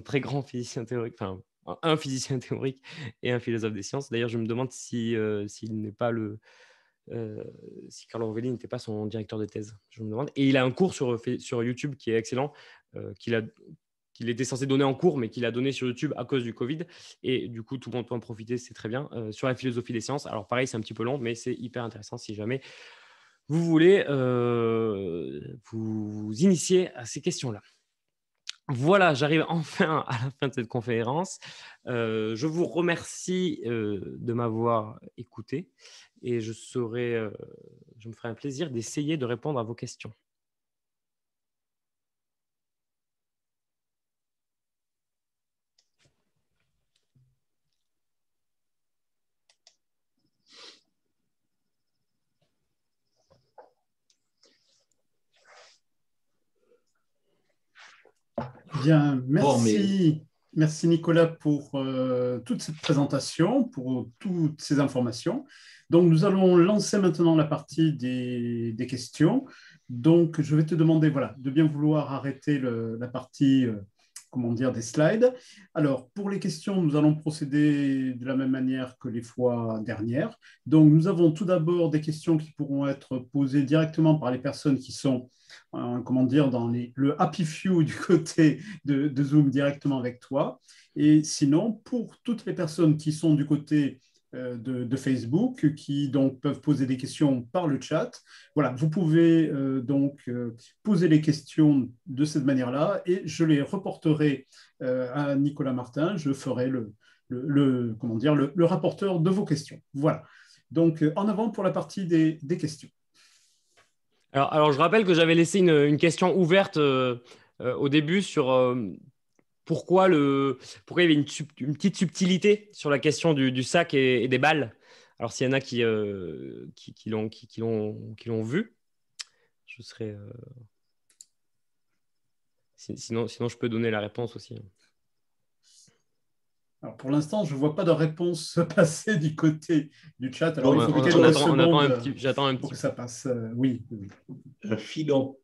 très grand physicien théorique, enfin, un physicien théorique et un philosophe des sciences. D'ailleurs, je me demande s'il n'est pas si Carlo Rovelli n'était pas son directeur de thèse. Je me demande. Et il a un cours sur YouTube qui est excellent, qu'il était censé donner en cours, mais qu'il a donné sur YouTube à cause du Covid. Et du coup, tout le monde peut en profiter, c'est très bien. Sur la philosophie des sciences. Alors pareil, c'est un petit peu long, mais c'est hyper intéressant si jamais vous voulez vous initier à ces questions-là. Voilà, j'arrive enfin à la fin de cette conférence. Je vous remercie de m'avoir écouté et je me ferai un plaisir d'essayer de répondre à vos questions. Bien, merci. Merci Nicolas pour toute cette présentation, pour toutes ces informations. Donc, nous allons lancer maintenant la partie des questions. Donc, je vais te demander voilà, de bien vouloir arrêter la partie comment dire, des slides. Alors, pour les questions, nous allons procéder de la même manière que les fois dernières. Donc, nous avons tout d'abord des questions qui pourront être posées directement par les personnes qui sont comment dire, dans le happy few du côté de Zoom directement avec toi. Et sinon, pour toutes les personnes qui sont du côté de Facebook, qui donc peuvent poser des questions par le chat, voilà, vous pouvez poser les questions de cette manière-là et je les reporterai à Nicolas Martin. Je ferai comment dire, le rapporteur de vos questions. Voilà. Donc, en avant pour la partie des questions. Alors, je rappelle que j'avais laissé une question ouverte au début sur pourquoi il y avait une petite subtilité sur la question du sac et des balles. Alors, s'il y en a qui l'ont vu, je serais. Sinon, je peux donner la réponse aussi. Alors pour l'instant, je ne vois pas de réponse passer du côté du chat. Alors il faut quelques secondes j'attends un petit pour que ça passe. Oui. Un filon.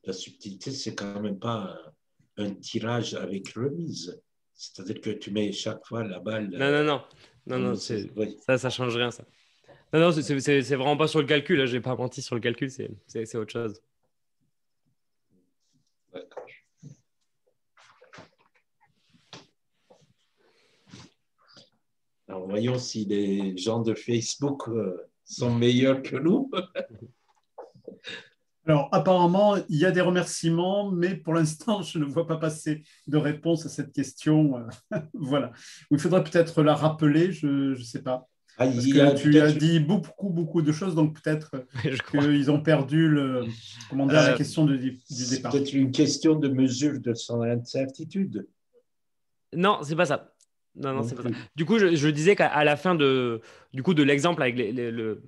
La subtilité, c'est quand même pas un tirage avec remise. C'est-à-dire que tu mets chaque fois la balle. Non, ça change rien, ça. Non, c'est vraiment pas sur le calcul. Je n'ai pas menti sur le calcul, c'est autre chose. D'accord. Alors, voyons si les gens de Facebook sont meilleurs que nous. Alors, apparemment, il y a des remerciements, mais pour l'instant, je ne vois pas passer de réponse à cette question. Voilà. Il faudrait peut-être la rappeler, je ne sais pas. Parce que tu as dit beaucoup de choses, donc peut-être qu'ils ont perdu la question du départ. C'est peut-être une question de mesure de son incertitude. Non, c'est pas ça. Non, c'est pas ça. Du coup, je disais qu'à la fin de l'exemple avec le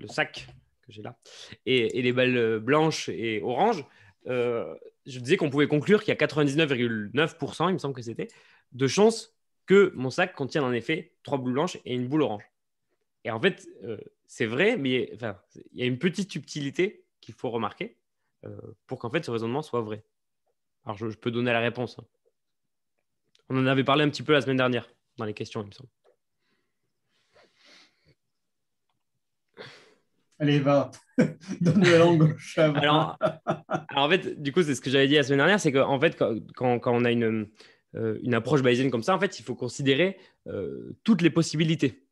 sac que j'ai là et les balles blanches et oranges, je disais qu'on pouvait conclure qu'il y a 99,9%, il me semble que c'était, de chances que mon sac contienne en effet 3 boules blanches et une boule orange. Et en fait, c'est vrai, mais il y a une petite subtilité qu'il faut remarquer pour qu'en fait ce raisonnement soit vrai. Alors, je peux donner la réponse. On en avait parlé un petit peu la semaine dernière dans les questions, il me semble. Allez, va. Donne la langue au chat. Alors, en fait, du coup, c'est ce que j'avais dit la semaine dernière, c'est qu'en fait, quand on a une approche bayésienne comme ça, en fait, il faut considérer toutes les possibilités.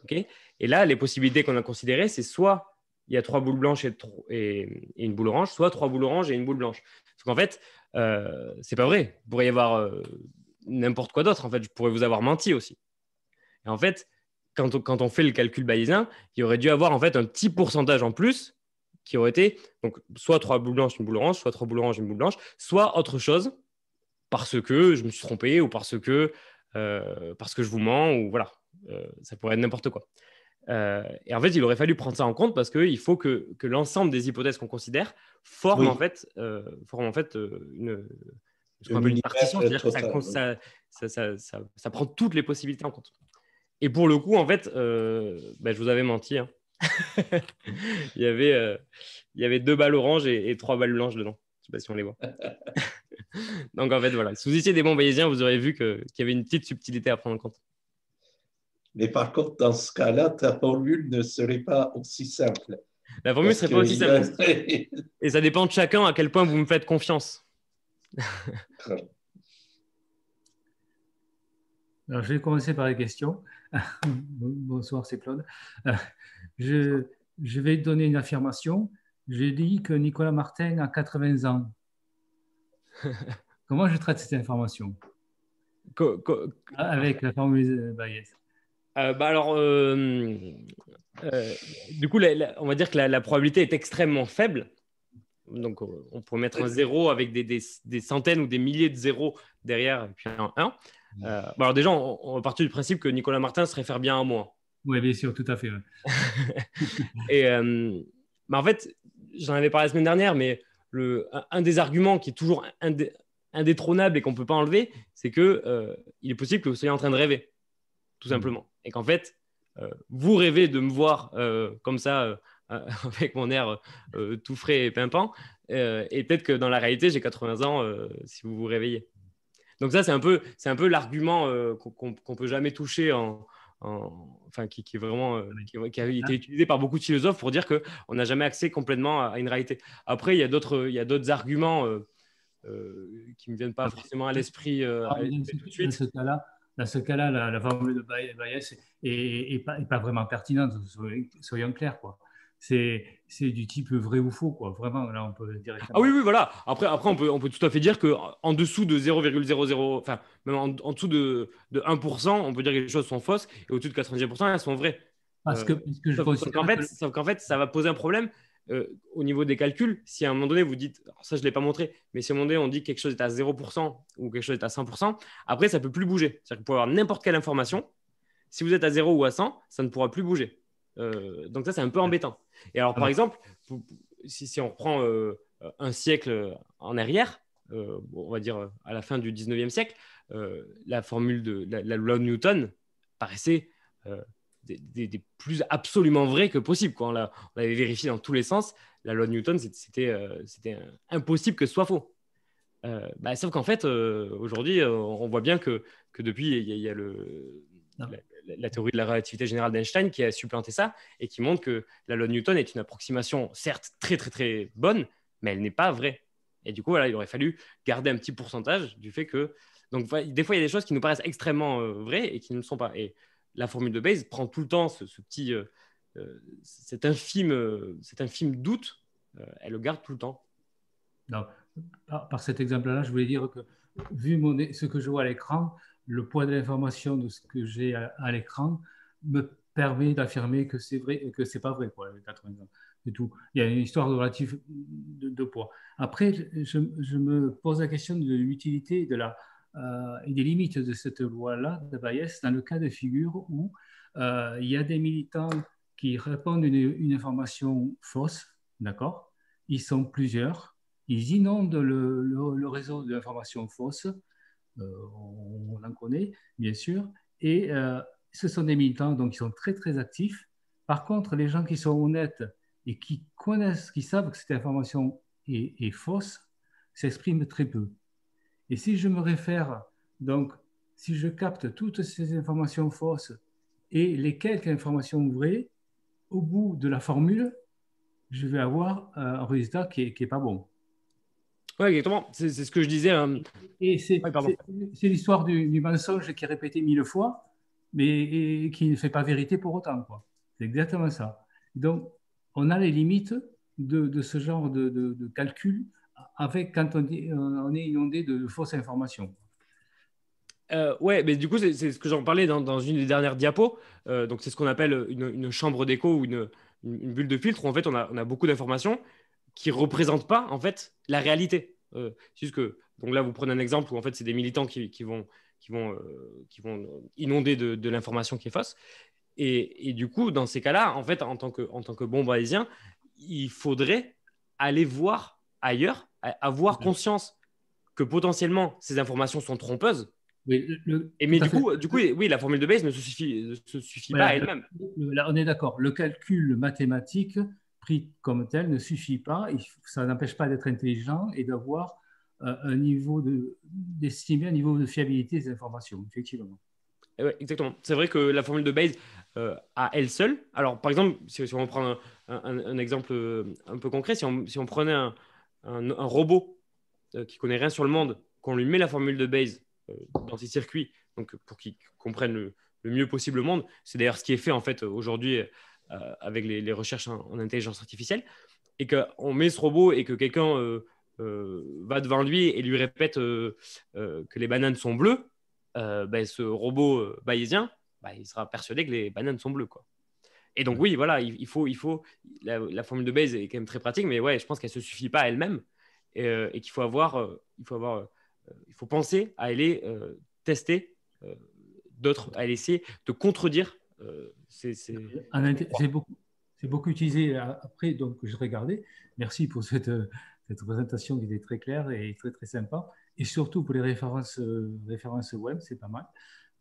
Okay, et là, les possibilités qu'on a considérées, c'est soit il y a 3 boules blanches et une boule orange, soit 3 boules oranges et une boule blanche. Parce qu'en fait, c'est pas vrai. Il pourrait y avoir n'importe quoi d'autre. En fait, je pourrais vous avoir menti aussi. Et en fait, quand on fait le calcul bayésien, il y aurait dû avoir en fait un petit pourcentage en plus qui aurait été donc soit 3 boules blanches, une boule orange, soit 3 boules oranges, une boule blanche, soit autre chose parce que je me suis trompé ou parce que je vous mens ou voilà. Ça pourrait être n'importe quoi. Et en fait, il aurait fallu prendre ça en compte parce qu'il faut que l'ensemble des hypothèses qu'on considère forment en fait, ce qu'on appelle une partition, c'est-à-dire que ça prend toutes les possibilités en compte. Et pour le coup, en fait, je vous avais menti. Hein. il y avait 2 balles oranges et 3 balles blanches dedans. Je ne sais pas si on les voit. Donc en fait, voilà. Si vous étiez des bons bayésiens, vous aurez vu qu'il y avait une petite subtilité à prendre en compte. Mais par contre, dans ce cas-là, ta formule ne serait pas aussi simple. La formule ne serait pas aussi simple. Et ça dépend de chacun à quel point vous me faites confiance. Alors, je vais commencer par les questions. Bonsoir, c'est Claude. Je vais donner une affirmation. J'ai dit que Nicolas Martin a 80 ans. Comment je traite cette information avec la formule Bayes? Du coup, on va dire que la probabilité est extrêmement faible. Donc, on pourrait mettre un 0 avec des centaines ou des milliers de zéros derrière et puis un 1. Alors déjà, on va partir du principe que Nicolas Martin se réfère bien à moi. Oui, bien sûr, tout à fait. Ouais. Et en fait, j'en avais parlé la semaine dernière, mais un des arguments qui est toujours indétrônable et qu'on ne peut pas enlever, c'est qu'il est possible que vous soyez en train de rêver, tout simplement. Et qu'en fait, vous rêvez de me voir comme ça, avec mon air tout frais et pimpant, et peut-être que dans la réalité, j'ai 80 ans si vous vous réveillez. Donc ça, c'est un peu l'argument qu'on ne peut jamais toucher, qui est vraiment qui a été utilisé par beaucoup de philosophes pour dire qu'on n'a jamais accès complètement à une réalité. Après, il y a d'autres arguments qui ne me viennent pas forcément à l'esprit tout de suite. Dans ce cas-là, la formule de Bayes n'est pas vraiment pertinente, soyons clairs, quoi. C'est du type vrai ou faux, quoi. Vraiment, là, on peut directement... Ah oui, voilà. Après on peut tout à fait dire qu'en dessous de 0,00, enfin, même en dessous de 1%, on peut dire que les choses sont fausses, et au-dessus de 90%, elles sont vraies. Sauf qu'en fait, ça va poser un problème au niveau des calculs. Si à un moment donné, vous dites, alors ça, je ne l'ai pas montré, mais si à un moment donné, on dit que quelque chose est à 0% ou quelque chose est à 100%, après, ça ne peut plus bouger. C'est-à-dire que vous pouvez avoir n'importe quelle information. Si vous êtes à 0 ou à 100, ça ne pourra plus bouger. Donc ça, c'est un peu embêtant. Et alors, par exemple, si on reprend un siècle en arrière, on va dire à la fin du 19e siècle, la formule de la loi de Newton paraissait des plus absolument vraies que possible, quoi. On l'avait vérifié dans tous les sens. La loi de Newton, c'était impossible que ce soit faux. Sauf qu'en fait, aujourd'hui, on voit bien que depuis, il y a la théorie de la relativité générale d'Einstein qui a supplanté ça et qui montre que la loi de Newton est une approximation, certes, très, très, très bonne, mais elle n'est pas vraie. Et du coup, voilà, il aurait fallu garder un petit pourcentage du fait que... Donc, des fois, il y a des choses qui nous paraissent extrêmement vraies et qui ne le sont pas. Et la formule de Bayes prend tout le temps cet infime doute, elle le garde tout le temps. Non. Par cet exemple-là, je voulais dire que, vu ce que je vois à l'écran, le poids de l'information de ce que j'ai à l'écran me permet d'affirmer que c'est vrai et que c'est pas vrai, quoi, 80 ans. C'est tout. Il y a une histoire de relatif de poids. Après, je me pose la question de l'utilité et des limites de cette loi-là de Bayes dans le cas de figure où il y a des militants qui répondent une information fausse, d'accord? Ils sont plusieurs. Ils inondent le réseau de l'information fausse, on en connaît bien sûr, et ce sont des militants donc, qui sont très très actifs. Par contre, les gens qui sont honnêtes et qui connaissent, qui savent que cette information est fausse, s'expriment très peu. Et si je me réfère, donc, si je capte toutes ces informations fausses et les quelques informations vraies, au bout de la formule, je vais avoir un résultat qui est pas bon. Oui, exactement. C'est ce que je disais. Et c'est pardon. l'histoire du mensonge qui est répété 1000 fois, mais et qui ne fait pas vérité pour autant, quoi. C'est exactement ça. Donc, on a les limites de ce genre de calcul avec quand on est inondé de fausses informations. Ouais, mais du coup, c'est ce que j'en parlais dans une des dernières diapos. Donc, c'est ce qu'on appelle une chambre d'écho ou une bulle de filtre où en fait, on a beaucoup d'informations qui ne représentent pas en fait la réalité. C'est juste que, donc là, vous prenez un exemple où en fait, c'est des militants qui vont inonder de l'information qui est fausse. Et du coup, dans ces cas-là, en fait, en tant que bon bayésien, il faudrait aller voir ailleurs, avoir conscience que potentiellement ces informations sont trompeuses. Oui, Mais du coup, oui, la formule de Bayes ne se suffit pas à elle-même. Là, on est d'accord. Le calcul mathématique pris comme tel ne suffit pas. Ça n'empêche pas d'être intelligent et d'avoir d'estimer un niveau de fiabilité des informations, effectivement. Ouais, exactement. C'est vrai que la formule de Bayes, à elle seule, alors par exemple, si on prend un exemple un peu concret, si on prenait un robot qui connaît rien sur le monde, qu'on lui met la formule de Bayes dans ses circuits, donc pour qu'il comprenne le mieux possible le monde, c'est d'ailleurs ce qui est fait en fait aujourd'hui avec les recherches en intelligence artificielle, et qu'on met ce robot et que quelqu'un va devant lui et lui répète que les bananes sont bleues, ce robot bayésien, il sera persuadé que les bananes sont bleues, quoi. Et donc oui, voilà, il faut la formule de Bayes est quand même très pratique, mais ouais, je pense qu'elle ne se suffit pas à elle-même et qu'il faut il faut penser à aller tester d'autres, à aller essayer de contredire. C'est beaucoup utilisé après, donc je regardais. Merci pour cette présentation qui était très claire et très très sympa. Et surtout pour les références web, c'est pas mal,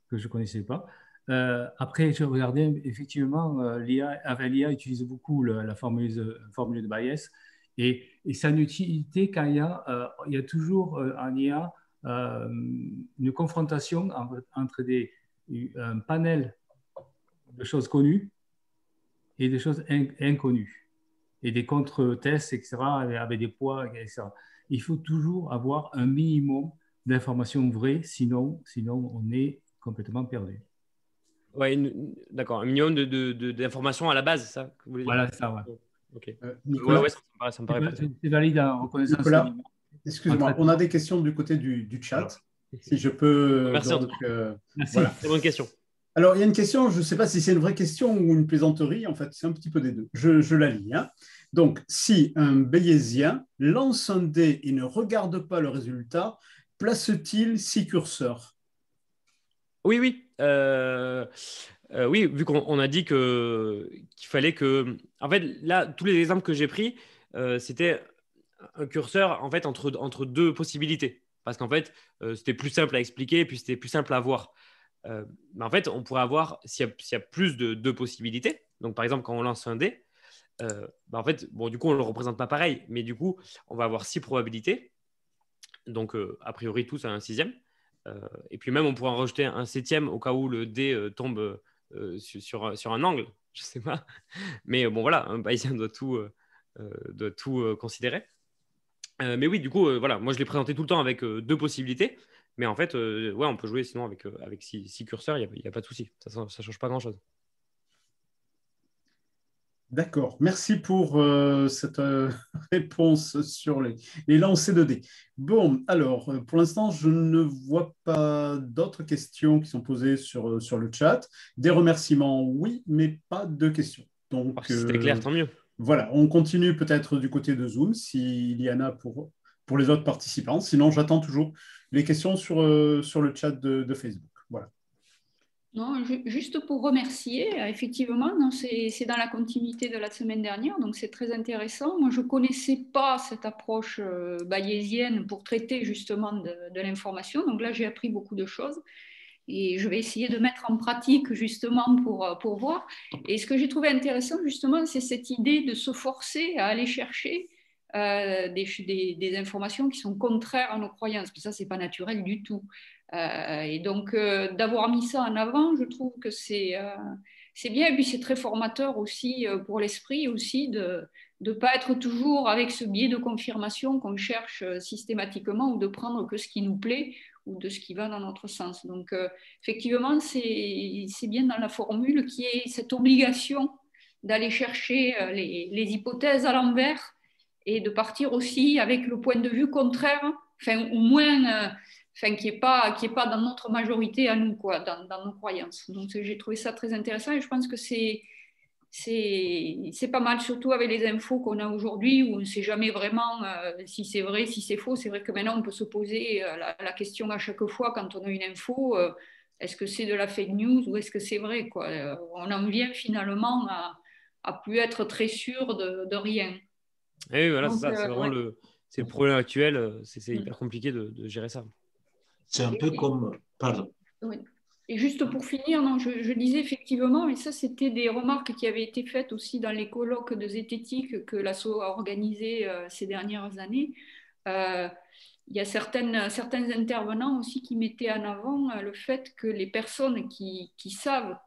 que je ne connaissais pas. Après, je regardais, effectivement, l'IA utilise beaucoup la formule de Bayes et ça a une utilité quand il y a toujours en IA une confrontation entre un panel de choses connues et des choses inconnues et des contre-tests, etc., avec des poids, etc. Il faut toujours avoir un minimum d'informations vraies, sinon on est complètement perdu. Ouais, d'accord, un minimum d'informations à la base, ça que vous voulez dire? Voilà, c'est ça, ouais. Ok. Nicolas, ouais, ça me paraît c'est valide en reconnaissance. Nicolas, excuse-moi, on a des questions du côté du chat. Alors, si je peux. Merci. Donc, merci. Voilà. Très bonne question. Alors, il y a une question, je ne sais pas si c'est une vraie question ou une plaisanterie, en fait, c'est un petit peu des deux. Je la lis. Hein. Donc, si un bayésien lance un dé et ne regarde pas le résultat, place-t-il 6 curseurs? Oui, oui. Oui, vu qu'on a dit qu'il fallait que. En fait, là, tous les exemples que j'ai pris, c'était un curseur en fait, entre deux possibilités. Parce qu'en fait, c'était plus simple à expliquer et puis c'était plus simple à voir. Mais en fait, on pourrait avoir, s'il y a plus de deux possibilités, donc par exemple, quand on lance un dé, en fait, bon, du coup, on ne le représente pas pareil, mais du coup, on va avoir 6 probabilités. Donc, a priori, tous à un sixième. Et puis même, on pourrait en rajouter un septième au cas où le dé tombe sur un angle, je ne sais pas. Mais bon, voilà, un bayésien doit tout considérer. Mais oui, du coup, voilà, moi je l'ai présenté tout le temps avec deux possibilités. Mais en fait, ouais, on peut jouer sinon avec six curseurs, il n'y a pas de souci. Ça ne change pas grand-chose. D'accord. Merci pour cette réponse sur les lancers de dés. Bon, alors, pour l'instant, je ne vois pas d'autres questions qui sont posées sur le chat. Des remerciements, oui, mais pas de questions. Donc, si c'était clair, tant mieux. Voilà, on continue peut-être du côté de Zoom s'il y en a pour les autres participants. Sinon, j'attends toujours les questions sur le chat de Facebook. Voilà. Non, juste pour remercier, effectivement, c'est dans la continuité de la semaine dernière, donc c'est très intéressant. Moi, je ne connaissais pas cette approche bayésienne pour traiter justement de l'information, donc là, j'ai appris beaucoup de choses et je vais essayer de mettre en pratique justement pour voir. Et ce que j'ai trouvé intéressant justement, c'est cette idée de se forcer à aller chercher des informations qui sont contraires à nos croyances, parce que ça, ce n'est pas naturel du tout. Et donc, d'avoir mis ça en avant, je trouve que c'est bien. Et puis, c'est très formateur aussi pour l'esprit aussi de ne pas être toujours avec ce biais de confirmation qu'on cherche systématiquement ou de prendre que ce qui nous plaît ou de ce qui va dans notre sens. Donc, effectivement, c'est bien dans la formule qu'il y ait cette obligation d'aller chercher les hypothèses à l'envers et de partir aussi avec le point de vue contraire, enfin, au moins qui n'est pas dans notre majorité à nous, quoi, dans nos croyances. Donc, j'ai trouvé ça très intéressant et je pense que c'est pas mal, surtout avec les infos qu'on a aujourd'hui, où on ne sait jamais vraiment si c'est vrai, si c'est faux. C'est vrai que maintenant, on peut se poser la question à chaque fois quand on a une info, est-ce que c'est de la fake news ou est-ce que c'est vrai, quoi. On en vient finalement à plus être très sûr de rien. Et oui, voilà, c'est ça. C'est vraiment c'est le problème actuel. C'est hyper compliqué de gérer ça. C'est un peu comme... Pardon. Oui. Et juste pour finir, non, je disais effectivement, et ça c'était des remarques qui avaient été faites aussi dans les colloques de zététique que l'ASSO a organisés ces dernières années. Il y a certains intervenants aussi qui mettaient en avant le fait que les personnes qui savent,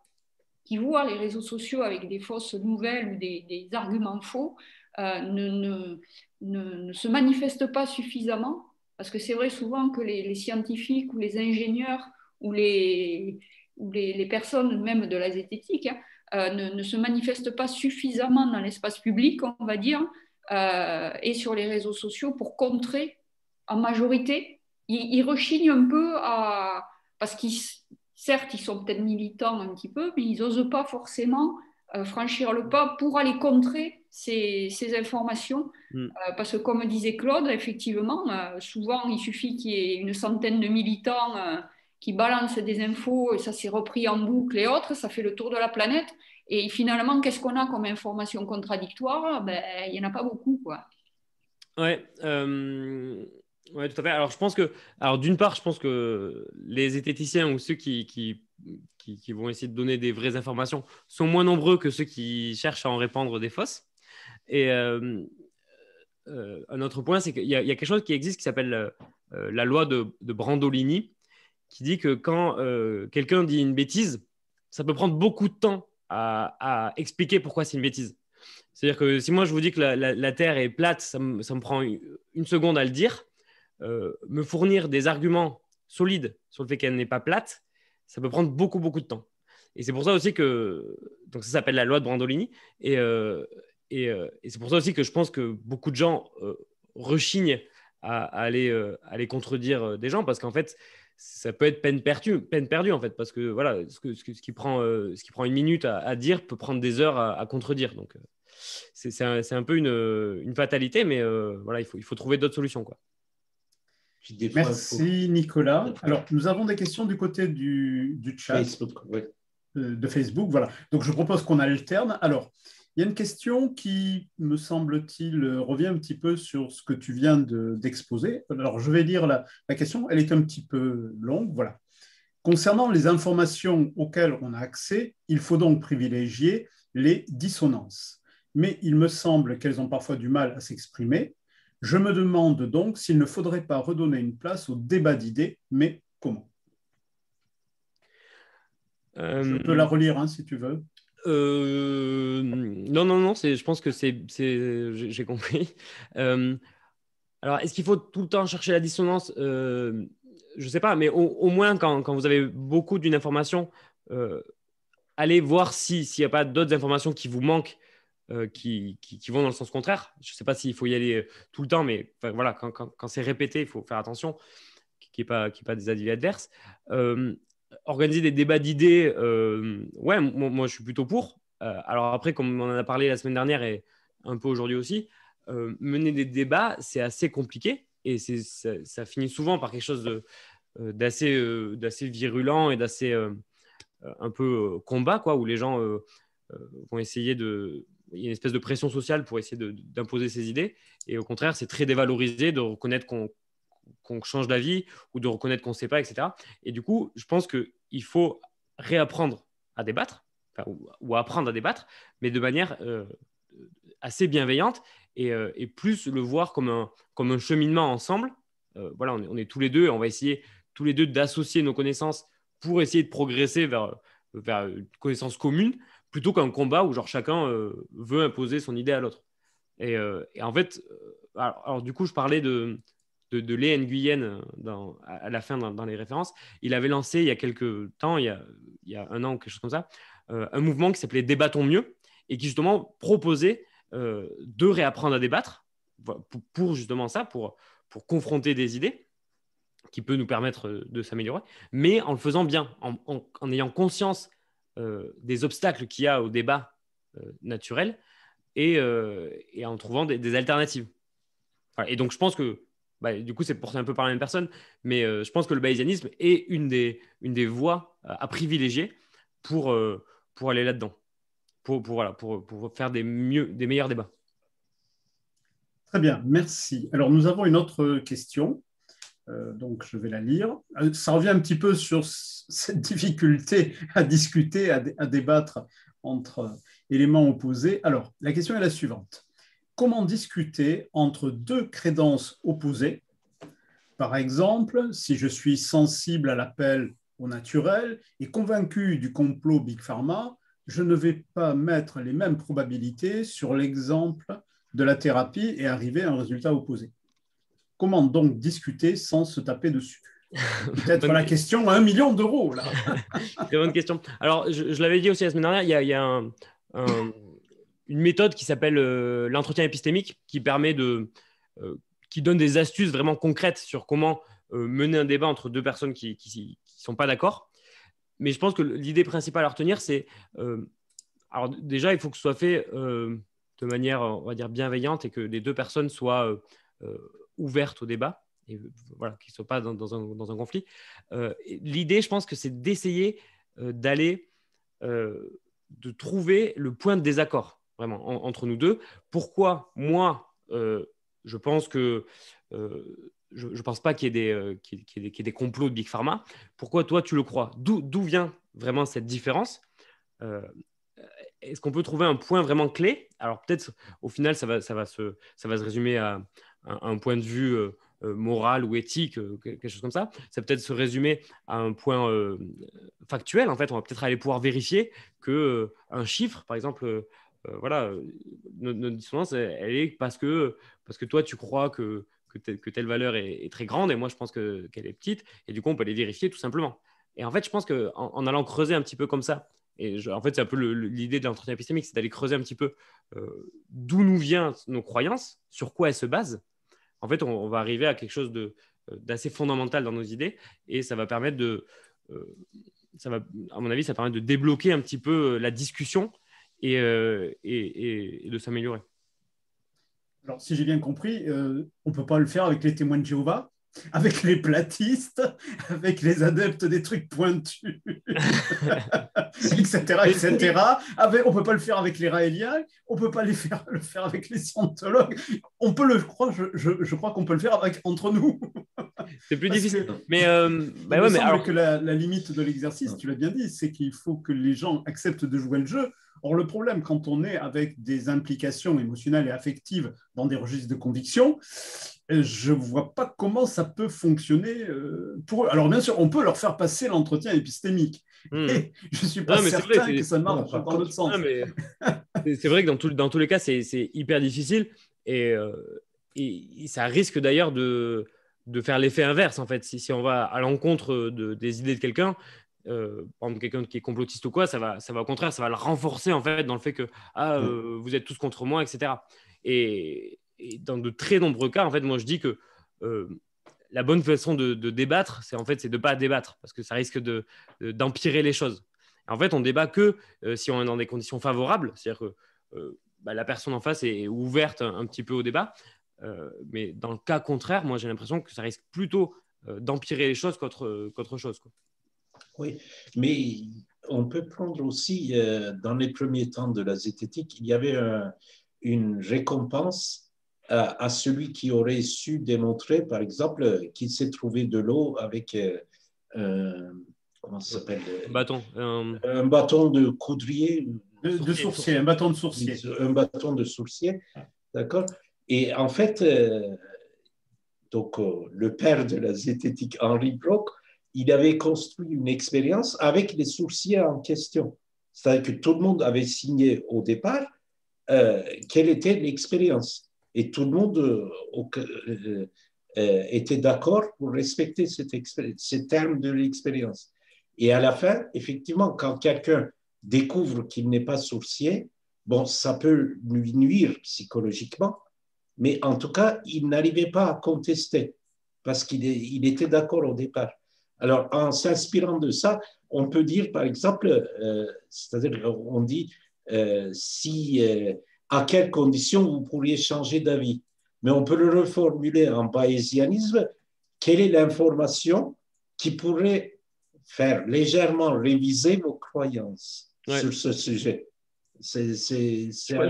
qui voient les réseaux sociaux avec des fausses nouvelles ou des arguments faux, ne se manifestent pas suffisamment, parce que c'est vrai souvent que les scientifiques ou les ingénieurs ou les personnes même de la zététique ne se manifestent pas suffisamment dans l'espace public, on va dire, et sur les réseaux sociaux pour contrer en majorité. Ils rechignent un peu parce qu'ils, certes, ils sont peut-être militants un petit peu, mais ils n'osent pas forcément franchir le pas pour aller contrer ces informations. Parce que comme disait Claude, effectivement, souvent il suffit qu'il y ait une centaine de militants qui balancent des infos et ça s'est repris en boucle et autres, ça fait le tour de la planète. Et finalement, qu'est-ce qu'on a comme information contradictoire? Il n'y en a pas beaucoup, quoi. Ouais, ouais, tout à fait. Alors d'une part, je pense que les zététiciens ou ceux qui vont essayer de donner des vraies informations sont moins nombreux que ceux qui cherchent à en répandre des fausses. Et un autre point, c'est qu'il y a quelque chose qui existe qui s'appelle la loi de Brandolini, qui dit que quand quelqu'un dit une bêtise, ça peut prendre beaucoup de temps à expliquer pourquoi c'est une bêtise. C'est-à-dire que si moi je vous dis que la Terre est plate, ça me prend une seconde à le dire. Me fournir des arguments solides sur le fait qu'elle n'est pas plate, ça peut prendre beaucoup, beaucoup de temps. Et c'est pour ça aussi que donc ça s'appelle la loi de Brandolini. Et c'est pour ça aussi que je pense que beaucoup de gens rechignent à aller contredire des gens parce qu'en fait, ça peut être peine perdue en fait, parce que voilà, ce qui prend une minute à dire peut prendre des heures à contredire. Donc, c'est un peu une fatalité, mais voilà, il faut trouver d'autres solutions, quoi. Merci Nicolas. Alors, nous avons des questions du côté du chat Facebook, oui. De Facebook. Voilà. Donc, je propose qu'on alterne. Alors, il y a une question qui, me semble-t-il, revient un petit peu sur ce que tu viens d'exposer. Alors, je vais lire la question. Elle est un petit peu longue. Voilà. Concernant les informations auxquelles on a accès, il faut donc privilégier les dissonances. Mais il me semble qu'elles ont parfois du mal à s'exprimer. Je me demande donc s'il ne faudrait pas redonner une place au débat d'idées, mais comment? Je peux la relire hein, si tu veux. Non, je pense que j'ai compris. Alors, est-ce qu'il faut tout le temps chercher la dissonance? Je ne sais pas, mais au moins quand vous avez beaucoup d'une information, allez voir s'il n'y a pas d'autres informations qui vous manquent, qui vont dans le sens contraire. Je ne sais pas s'il faut y aller tout le temps, mais voilà, quand c'est répété, il faut faire attention qu'il n'y ait pas des avis adverses. Organiser des débats d'idées, ouais, moi je suis plutôt pour. Alors après, comme on en a parlé la semaine dernière et un peu aujourd'hui aussi, mener des débats, c'est assez compliqué et ça finit souvent par quelque chose d'assez virulent et d'assez un peu combat, quoi, où les gens vont essayer il y a une espèce de pression sociale pour essayer d'imposer ses idées et au contraire, c'est très dévalorisé de reconnaître qu'on change d'avis ou de reconnaître qu'on ne sait pas, etc. Et du coup, je pense qu'il faut réapprendre à débattre ou apprendre à débattre, mais de manière assez bienveillante et plus le voir comme un cheminement ensemble. Voilà, on est tous les deux et on va essayer tous les deux d'associer nos connaissances pour essayer de progresser vers une connaissance commune plutôt qu'un combat où genre chacun veut imposer son idée à l'autre. Et en fait, alors, du coup, je parlais de Lé Nguyen à la fin dans les références. Il avait lancé il y a quelques temps, il y a 1 an ou quelque chose comme ça, un mouvement qui s'appelait Débattons mieux et qui justement proposait de réapprendre à débattre pour justement ça, pour confronter des idées qui peut nous permettre de s'améliorer, mais en le faisant bien, en ayant conscience des obstacles qu'il y a au débat naturel et en trouvant des alternatives. Voilà. Et donc, je pense que, du coup, c'est porté un peu par la même personne, mais je pense que le bayésianisme est une des voies à privilégier pour aller là-dedans, pour faire des meilleurs débats. Très bien, merci. Alors, nous avons une autre question. Donc, je vais la lire. Ça revient un petit peu sur cette difficulté à discuter, à débattre entre éléments opposés. Alors, la question est la suivante. Comment discuter entre 2 crédences opposées? Par exemple, si je suis sensible à l'appel au naturel et convaincu du complot Big Pharma, je ne vais pas mettre les mêmes probabilités sur l'exemple de la thérapie et arriver à un résultat opposé. Comment donc discuter sans se taper dessus? Peut-être la question à 1 million d'euros, là. Très bonne question. Alors, je l'avais dit aussi la semaine dernière, il y a une méthode qui s'appelle l'entretien épistémique qui permet qui donne des astuces vraiment concrètes sur comment mener un débat entre 2 personnes qui ne sont pas d'accord. Mais je pense que l'idée principale à retenir, c'est alors déjà, il faut que ce soit fait de manière, on va dire, bienveillante et que les 2 personnes soient ouvertes au débat et voilà, qu'ils ne soient pas dans un conflit. L'idée, je pense que c'est d'essayer d'aller de trouver le point de désaccord vraiment entre nous 2. Pourquoi moi, je pense que je ne pense pas qu'il y ait des complots de Big Pharma. Pourquoi toi, tu le crois? D'où vient vraiment cette différence? Est-ce qu'on peut trouver un point vraiment clé? Alors peut-être au final, ça va se résumer à un point de vue moral ou éthique, quelque chose comme ça. Ça peut peut-être se résumer à un point factuel. En fait, on va peut-être aller pouvoir vérifier qu'un chiffre, par exemple, voilà, notre dissonance, elle est parce que toi, tu crois que telle valeur est très grande et moi, je pense qu'elle est petite. Et du coup, on peut les vérifier tout simplement. Et en fait, je pense qu'en allant creuser un petit peu comme ça, et en fait, c'est un peu l'idée de l'entretien épistémique, c'est d'aller creuser un petit peu d'où nous viennent nos croyances, sur quoi elles se basent. En fait, on va arriver à quelque chose d'assez fondamental dans nos idées et ça va permettre à mon avis, ça permet de débloquer un petit peu la discussion et de s'améliorer. Alors, si j'ai bien compris, on ne peut pas le faire avec les témoins de Jéhovah, avec les platistes, avec les adeptes des trucs pointus, etc. On ne peut pas le faire avec les raéliens, on ne peut pas le faire avec les scientologues. On peut je crois qu'on peut le faire entre nous. C'est plus difficile. Mais il me semble que la limite de l'exercice, tu l'as bien dit, c'est qu'il faut que les gens acceptent de jouer le jeu. Or, le problème, quand on est avec des implications émotionnelles et affectives dans des registres de conviction, je ne vois pas comment ça peut fonctionner pour eux. Alors, bien sûr, on peut leur faire passer l'entretien épistémique. Et je ne suis pas certain que ça marche dans l'autre sens. C'est vrai que dans tous les cas, c'est hyper difficile. Et ça risque d'ailleurs de faire l'effet inverse, en fait. Si on va à l'encontre des idées de quelqu'un, par exemple quelqu'un qui est complotiste ou quoi, ça va au contraire, ça va le renforcer en fait dans le fait que vous êtes tous contre moi, etc. Et dans de très nombreux cas, en fait, moi je dis que la bonne façon de débattre, c'est de ne pas débattre parce que ça risque d'empirer les choses. Et en fait, on débat que si on est dans des conditions favorables, c'est-à-dire que la personne en face est ouverte un petit peu au débat. Mais dans le cas contraire, moi j'ai l'impression que ça risque plutôt d'empirer les choses qu'autre chose, quoi. Oui, mais on peut prendre aussi, dans les premiers temps de la zététique, il y avait une récompense à celui qui aurait su démontrer, par exemple, qu'il s'est trouvé de l'eau avec, comment ça s'appelle? Un bâton de coudrier. De sourcier, un bâton de sourcier. Un bâton de sourcier, d'accord. Et en fait, donc, le père de la zététique, Henri Brock, il avait construit une expérience avec les sourciers en question. C'est-à-dire que tout le monde avait signé au départ quelle était l'expérience. Et tout le monde était d'accord pour respecter ces termes de l'expérience. Et à la fin, effectivement, quand quelqu'un découvre qu'il n'est pas sourcier, bon, ça peut lui nuire psychologiquement, mais en tout cas, il n'arrivait pas à contester parce qu'il était d'accord au départ. Alors, en s'inspirant de ça, on peut dire, par exemple, c'est-à-dire, on dit à quelles conditions vous pourriez changer d'avis. Mais on peut le reformuler en bayésianisme. Quelle est l'information qui pourrait faire légèrement réviser vos croyances sur ce sujet? Je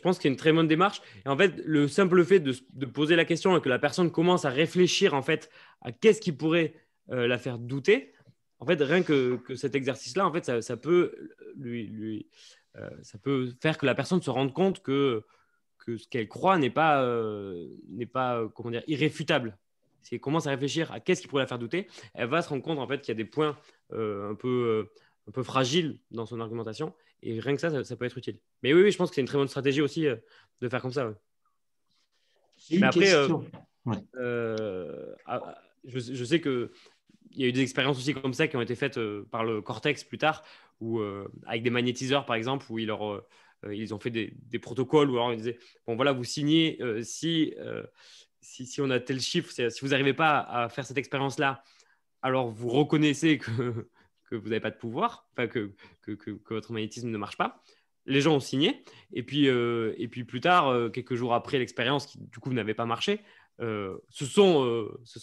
pense qu'il y a une très bonne démarche. Et en fait, le simple fait de poser la question et que la personne commence à réfléchir en fait à qu'est-ce qui pourrait la faire douter, en fait, rien que cet exercice-là, en fait, ça peut ça peut faire que la personne se rende compte que ce qu'elle croit n'est pas comment dire, irréfutable. Si elle commence à réfléchir à qu'est-ce qui pourrait la faire douter, elle va se rendre compte en fait qu'il y a des points un peu fragiles dans son argumentation. Et rien que ça peut être utile. Mais oui, je pense que c'est une très bonne stratégie aussi de faire comme ça. Ouais. J'ai une question. Je sais qu'il y a eu des expériences aussi comme ça qui ont été faites par le Cortex plus tard, où, avec des magnétiseurs par exemple, où ils ont fait des protocoles où alors ils disaient bon voilà, vous signez si on a tel chiffre, si vous n'arrivez pas à faire cette expérience-là, alors vous reconnaissez que vous n'avez pas de pouvoir, enfin que votre magnétisme ne marche pas. Les gens ont signé, et puis plus tard, quelques jours après l'expérience qui du coup n'avait pas marché, se sont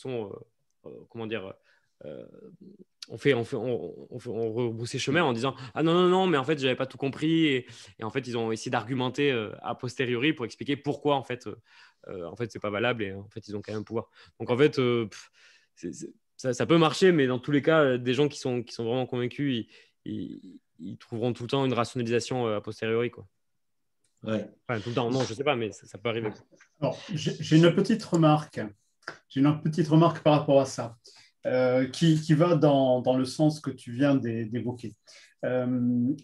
comment dire, on rebroussé chemin en disant ah non, mais en fait j'avais pas tout compris, et en fait ils ont essayé d'argumenter a posteriori pour expliquer pourquoi en fait c'est pas valable, et en fait ils ont quand même un pouvoir. Donc en fait ça peut marcher, mais dans tous les cas, des gens qui sont vraiment convaincus, ils trouveront tout le temps une rationalisation a posteriori, quoi. Ouais. Enfin, tout le temps, non, je sais pas, mais ça peut arriver. Alors, j'ai une petite remarque. J'ai une petite remarque par rapport à ça, qui va dans le sens que tu viens d'évoquer.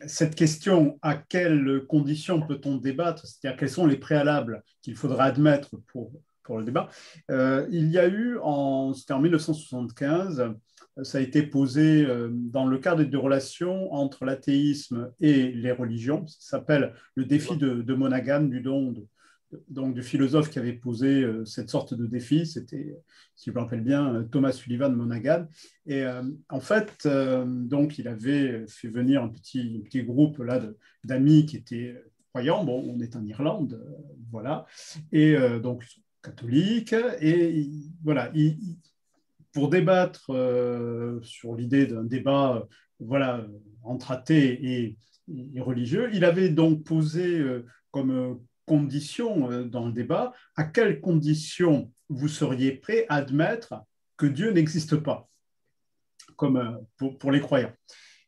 Cette question, à quelles conditions peut-on débattre, c'est-à-dire quels sont les préalables qu'il faudra admettre pour le débat. Il y a eu, c'était en 1975, ça a été posé dans le cadre de relations entre l'athéisme et les religions. Ça s'appelle le défi de Monaghan, donc du philosophe qui avait posé cette sorte de défi. C'était, si je me rappelle bien, Thomas Sullivan Monaghan. Et en fait, donc, il avait fait venir un petit groupe là d'amis qui étaient croyants. Bon, on est en Irlande, voilà. Et donc, ils sont catholiques. Et voilà, pour débattre sur l'idée d'un débat voilà, entre athées et religieux, il avait donc posé comme condition dans le débat, à quelles conditions vous seriez prêt à admettre que Dieu n'existe pas, comme pour les croyants.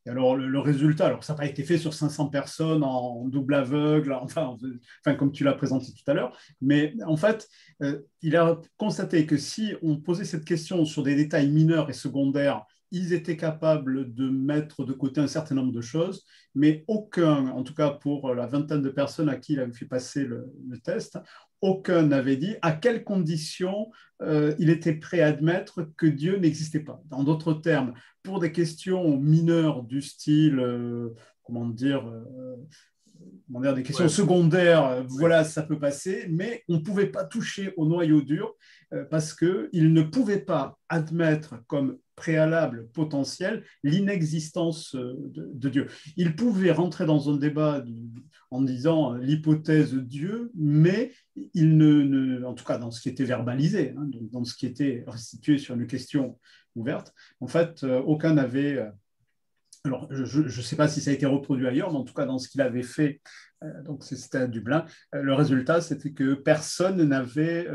Et alors, le résultat, alors ça n'a pas été fait sur 500 personnes en double aveugle, enfin comme tu l'as présenté tout à l'heure, mais en fait, il a constaté que si on posait cette question sur des détails mineurs et secondaires, ils étaient capables de mettre de côté un certain nombre de choses, mais aucun, en tout cas pour la vingtaine de personnes à qui il avait fait passer le test, aucun n'avait dit à quelles conditions il était prêt à admettre que Dieu n'existait pas. En d'autres termes, pour des questions mineures du style, des questions secondaires, voilà, ça peut passer, mais on ne pouvait pas toucher au noyau dur parce qu'il ne pouvait pas admettre comme préalable potentiel l'inexistence de Dieu. Il pouvait rentrer dans un débat en disant l'hypothèse Dieu, mais en tout cas dans ce qui était verbalisé, donc dans ce qui était restitué sur une question ouverte, en fait, aucun n'avait... Alors, je ne sais pas si ça a été reproduit ailleurs, mais en tout cas, dans ce qu'il avait fait, donc c'était à Dublin, le résultat, c'était que personne n'avait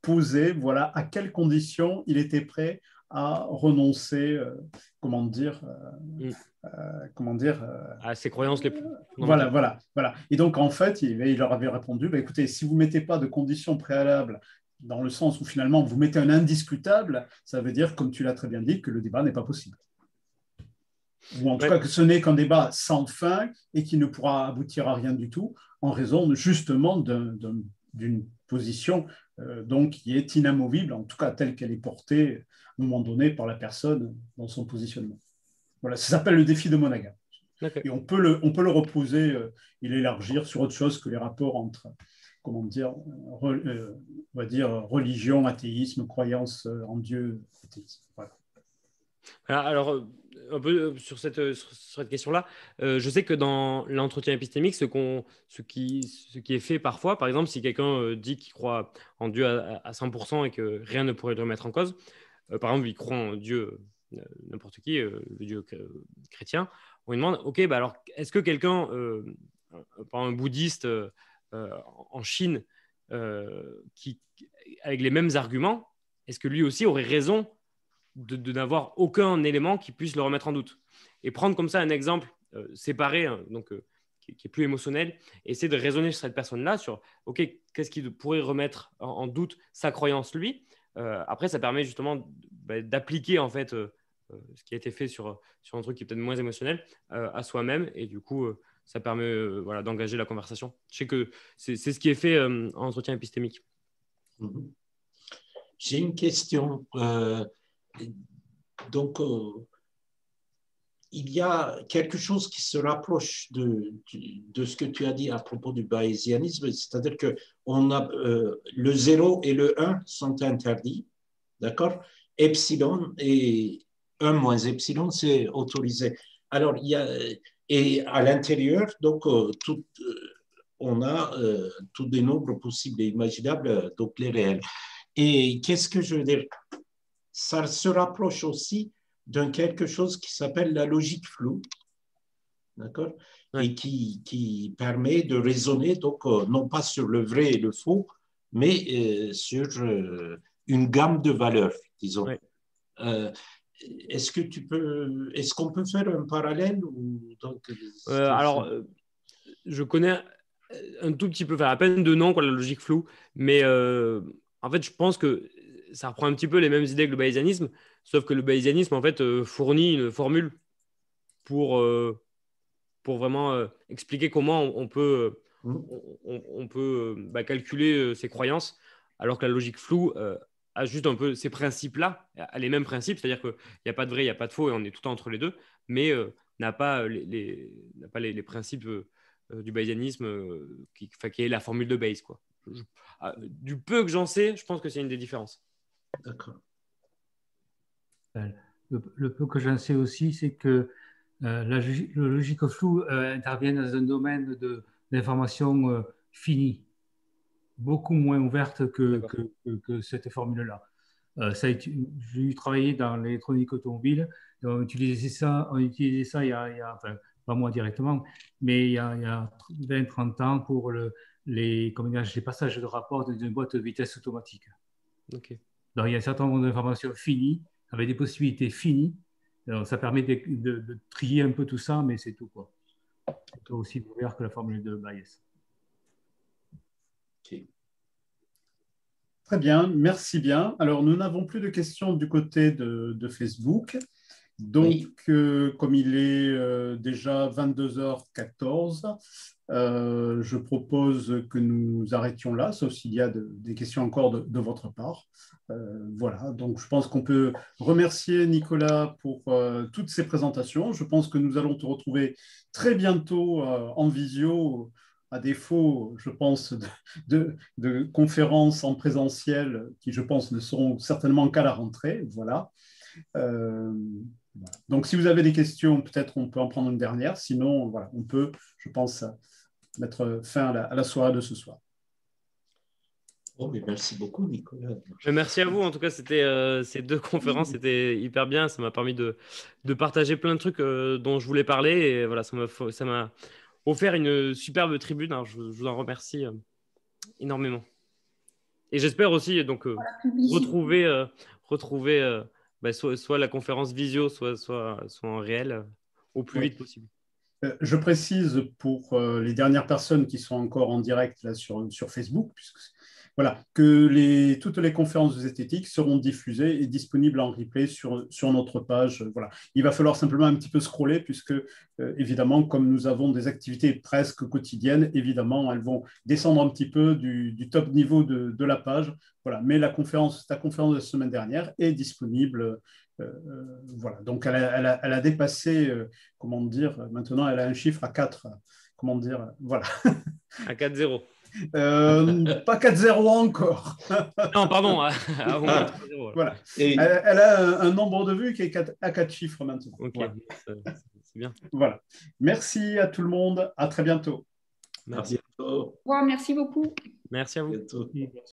posé, voilà, à quelles conditions il était prêt à renoncer, à ses croyances les plus voilà. Et donc, en fait, il leur avait répondu, écoutez, si vous ne mettez pas de conditions préalables, dans le sens où finalement vous mettez un indiscutable, ça veut dire, comme tu l'as très bien dit, que le débat n'est pas possible. Ou en tout cas que ce n'est qu'un débat sans fin et qui ne pourra aboutir à rien du tout en raison justement d'une position donc, qui est inamovible, en tout cas telle qu'elle est portée à un moment donné par la personne dans son positionnement. Voilà, ça s'appelle le défi de Monaghan. Okay. Et on peut le reposer et l'élargir sur autre chose que les rapports entre, comment dire, on va dire religion, athéisme, croyance en Dieu, athéisme. Voilà. Alors, un peu sur cette question-là, je sais que dans l'entretien épistémique, ce qui est fait parfois, par exemple, si quelqu'un dit qu'il croit en Dieu à 100% et que rien ne pourrait le remettre en cause, par exemple, il croit en Dieu, n'importe qui, le Dieu chrétien, on lui demande, ok, bah alors, est-ce que quelqu'un, par un bouddhiste en Chine, avec les mêmes arguments, est-ce que lui aussi aurait raison de n'avoir aucun élément qui puisse le remettre en doute. Et prendre comme ça un exemple séparé, donc, qui est plus émotionnel, et essayer de raisonner sur cette personne-là, sur OK, qu'est-ce qui pourrait remettre en doute sa croyance lui. Après, ça permet justement d'appliquer en fait ce qui a été fait sur un truc qui est peut-être moins émotionnel à soi-même, et du coup, ça permet voilà, d'engager la conversation. Je sais que c'est ce qui est fait en entretien épistémique. J'ai une question. Donc, il y a quelque chose qui se rapproche de ce que tu as dit à propos du bayésianisme, c'est-à-dire que le 0 et le 1 sont interdits, d'accord? Epsilon et 1 moins epsilon, c'est autorisé. Alors, et à l'intérieur, donc, on a tous des nombres possibles et imaginables, donc les réels. Et qu'est-ce que je veux dire? Ça se rapproche aussi d'un quelque chose qui s'appelle la logique floue, d'accord? Ouais. Et qui permet de raisonner, donc, non pas sur le vrai et le faux, mais sur une gamme de valeurs, disons. Ouais. Est-ce qu'on peut faire un parallèle ou donc, alors, je connais un tout petit peu, enfin, à peine de nom, quoi, la logique floue, mais en fait, je pense que ça reprend un petit peu les mêmes idées que le bayésianisme, sauf que le bayésianisme, en fait, fournit une formule pour vraiment expliquer comment on peut calculer ses croyances, alors que la logique floue a juste un peu ces principes-là, a les mêmes principes, c'est-à-dire qu'il n'y a pas de vrai, il n'y a pas de faux, et on est tout le temps entre les deux, mais n'a pas les principes du bayésianisme qui est la formule de Bayes, quoi. Du peu que j'en sais, je pense que c'est une des différences. D'accord. Le peu que j'en sais aussi, c'est que la logique floue intervient dans un domaine d'information finie, beaucoup moins ouverte que cette formule-là. J'ai travaillé dans l'électronique automobile, on utilisait ça il y a enfin, pas moi directement, mais il y a 20-30 ans pour les passages de rapport dans une boîte de vitesse automatique. Okay. Donc, il y a un certain nombre d'informations finies, avec des possibilités finies. Alors, ça permet de trier un peu tout ça, mais c'est tout, quoi. C'est aussi ouvert que la formule de Bayes. Okay. Très bien, merci bien. Alors, nous n'avons plus de questions du côté de Facebook. Donc, oui. Comme il est déjà 22h14, je propose que nous arrêtions là, sauf s'il y a des questions encore de votre part. Voilà, donc je pense qu'on peut remercier Nicolas pour toutes ces présentations. Je pense que nous allons te retrouver très bientôt en visio, à défaut, je pense, de conférences en présentiel qui, je pense, ne seront certainement qu'à la rentrée. Voilà. Voilà. Donc, si vous avez des questions, peut-être on peut en prendre une dernière. Sinon, voilà, on peut, je pense, mettre fin à la soirée de ce soir. Oh, mais merci beaucoup, Nicolas. Merci à vous. En tout cas, ces deux conférences, c'était hyper bien. Ça m'a permis de partager plein de trucs dont je voulais parler. Et voilà, ça m'a offert une superbe tribune. Alors, je vous en remercie énormément. Et j'espère aussi donc, retrouver soit la conférence visio, soit en réel au plus vite possible. Je précise pour les dernières personnes qui sont encore en direct là, sur Facebook, puisque voilà, que toutes les conférences de zététique seront diffusées et disponibles en replay sur notre page. Voilà. Il va falloir simplement un petit peu scroller puisque, évidemment, comme nous avons des activités presque quotidiennes, évidemment, elles vont descendre un petit peu du top niveau de la page. Voilà. Mais la conférence de la semaine dernière est disponible. Voilà. Donc, elle a dépassé, comment dire, maintenant, elle a un chiffre à 4. Comment dire, voilà. À 4-0. Pas 4-0 encore. Non, pardon. Voilà. Elle a un nombre de vues qui est à 4 chiffres maintenant. Ok, voilà. C'est bien. Voilà. Merci à tout le monde. À très bientôt. Merci. À bientôt. Wow, merci beaucoup. Merci à vous. Bientôt.